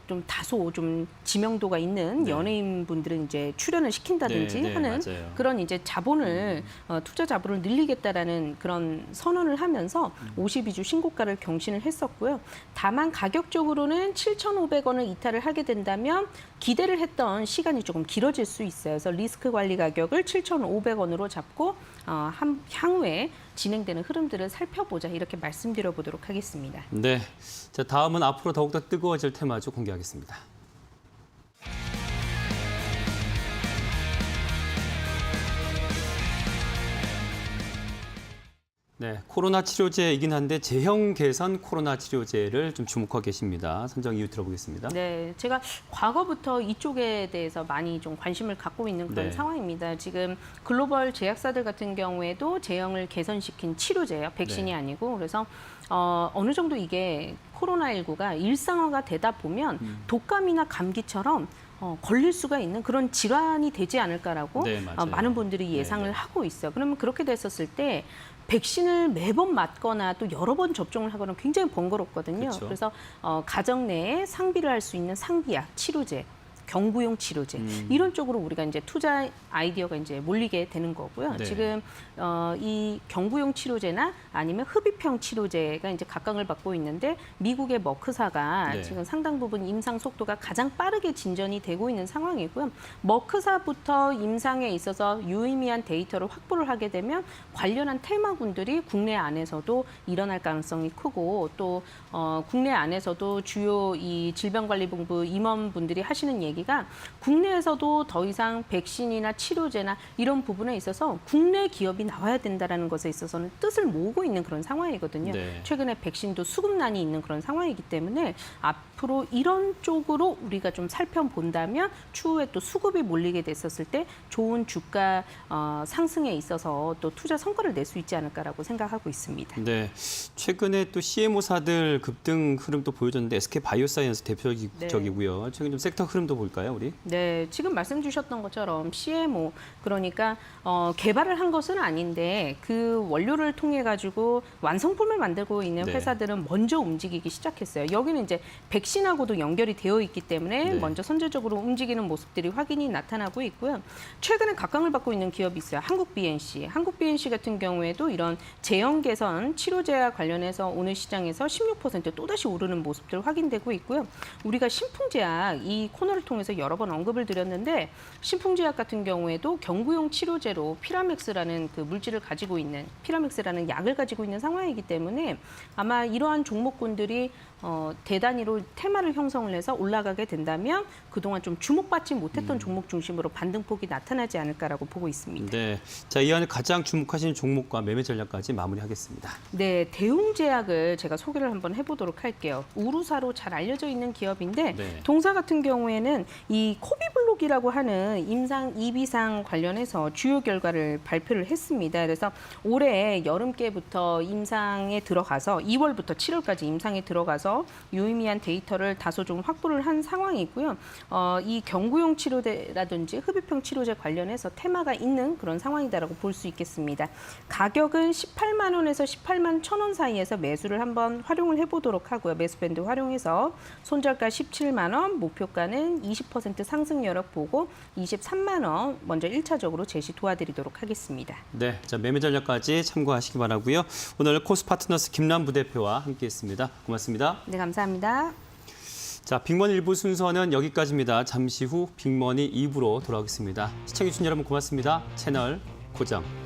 좀 다소 좀 지명도가 있는 네. 연예인 분들은 이제 출연을 시킨다든지 네, 네, 하는 맞아요. 그런 이제 자본을 투자 자본을 늘리겠다라는 그런 선언을 하면서 52주 신고가를 경신을 했었고요. 다만 가격적으로는 7,500원을 이탈을 하게 된다면 기대를 했던 시간이 조금 길어질 수 있어요. 그래서 리스크 관리 가격을 7,500원으로 잡고 향후에 진행되는 흐름들을 살펴보자 이렇게 말씀드려 보도록 하겠습니다. 네. 자, 다음은 앞으로 더욱더 뜨거워질 테마주 공개하겠습니다. 네, 코로나 치료제이긴 한데 제형 개선 코로나 치료제를 좀 주목하고 계십니다. 선정 이유 들어보겠습니다. 네, 제가 과거부터 이쪽에 대해서 많이 좀 관심을 갖고 있는 그런 네. 상황입니다. 지금 글로벌 제약사들 같은 경우에도 제형을 개선시킨 치료제예요. 백신이 네. 아니고. 그래서 어느 정도 이게 코로나19가 일상화가 되다 보면 독감이나 감기처럼 걸릴 수가 있는 그런 질환이 되지 않을까라고 네, 맞아요. 많은 분들이 예상을 네, 네. 하고 있어요. 그러면 그렇게 됐었을 때 백신을 매번 맞거나 또 여러 번 접종을 하거나 굉장히 번거롭거든요. 그렇죠. 그래서 가정 내에 상비를 할 수 있는 상비약, 치료제, 경구용 치료제 이런 쪽으로 우리가 이제 투자 아이디어가 이제 몰리게 되는 거고요. 네. 지금 이 경구용 치료제나 아니면 흡입형 치료제가 이제 각광을 받고 있는데 미국의 머크사가 네. 지금 상당 부분 임상 속도가 가장 빠르게 진전이 되고 있는 상황이고요. 머크사부터 임상에 있어서 유의미한 데이터를 확보를 하게 되면 관련한 테마군들이 국내 안에서도 일어날 가능성이 크고 또 국내 안에서도 주요 이 질병관리본부 임원분들이 하시는 얘기가 국내에서도 더 이상 백신이나 치료제나 이런 부분에 있어서 국내 기업이 나와야 된다라는 것에 있어서는 뜻을 모으고 있는 그런 상황이거든요. 네. 최근에 백신도 수급난이 있는 그런 상황이기 때문에 앞으로 이런 쪽으로 우리가 좀 살펴본다면 추후에 또 수급이 몰리게 됐었을 때 좋은 주가 상승에 있어서 또 투자 성과를 낼 수 있지 않을까라고 생각하고 있습니다. 네, 최근에 또 CMO사들 급등 흐름도 보여줬는데 SK 바이오사이언스 대표적이고요. 최근 좀 섹터 흐름도 볼까요, 우리? 네, 지금 말씀 주셨던 것처럼 CMO 그러니까 개발을 한 것은 아닌데 그 원료를 통해 가지고 완성품을 만들고 있는 네. 회사들은 먼저 움직이기 시작했어요. 여기는 이제 백신하고도 연결이 되어 있기 때문에 네. 먼저 선제적으로 움직이는 모습들이 확인이 나타나고 있고요. 최근에 각광을 받고 있는 기업이 있어요. 한국 BNC. 한국 BNC 같은 경우에도 이런 제형 개선 치료제와 관련해서 오늘 시장에서 16% 또다시 오르는 모습들 확인되고 있고요. 우리가 신풍제약 이 코너를 통해서 여러 번 언급을 드렸는데 신풍제약 같은 경우에도 경구용 치료제로 피라맥스라는 그 물질을 가지고 있는 피라맥스라는 약을 가지고 있는 상황이기 때문에 아마 이러한 종목군들이 대단위로 테마를 형성을 해서 올라가게 된다면 그동안 좀 주목받지 못했던 종목 중심으로 반등폭이 나타나지 않을까라고 보고 있습니다. 네, 자, 이 안에 가장 주목하시는 종목과 매매 전략까지 마무리하겠습니다. 네, 대웅제약을 제가 소개를 한번 해보도록 할게요. 우루사로 잘 알려져 있는 기업인데 네. 동사 같은 경우에는 이 코비블록이라고 하는 임상 2비상 관련해서 주요 결과를 발표를 했습니다. 그래서 올해 여름께부터 임상에 들어가서 2월부터 7월까지 임상에 들어가서 유의미한 데이터를 다소 좀 확보를 한 상황이고요. 이 경구용 치료제라든지 흡입형 치료제 관련해서 테마가 있는 그런 상황이다라고 볼 수 있겠습니다. 가격은 18만 원에서 18만 1,000원 사이에서 매수를 한번 활용을 해보도록 하고요. 매수 밴드 활용해서 손절가 17만 원, 목표가는 20% 상승 여력 보고 23만 원 먼저 1차적으로 제시 도와드리도록 하겠습니다. 네, 자, 매매 전략까지 참고하시기 바라고요. 오늘 코스파트너스 김남 부대표와 함께했습니다. 고맙습니다. 네, 감사합니다. 자, 빅머니 1부 순서는 여기까지입니다. 잠시 후 빅머니 2부로 돌아오겠습니다. 시청해주신 여러분 고맙습니다. 채널 고정.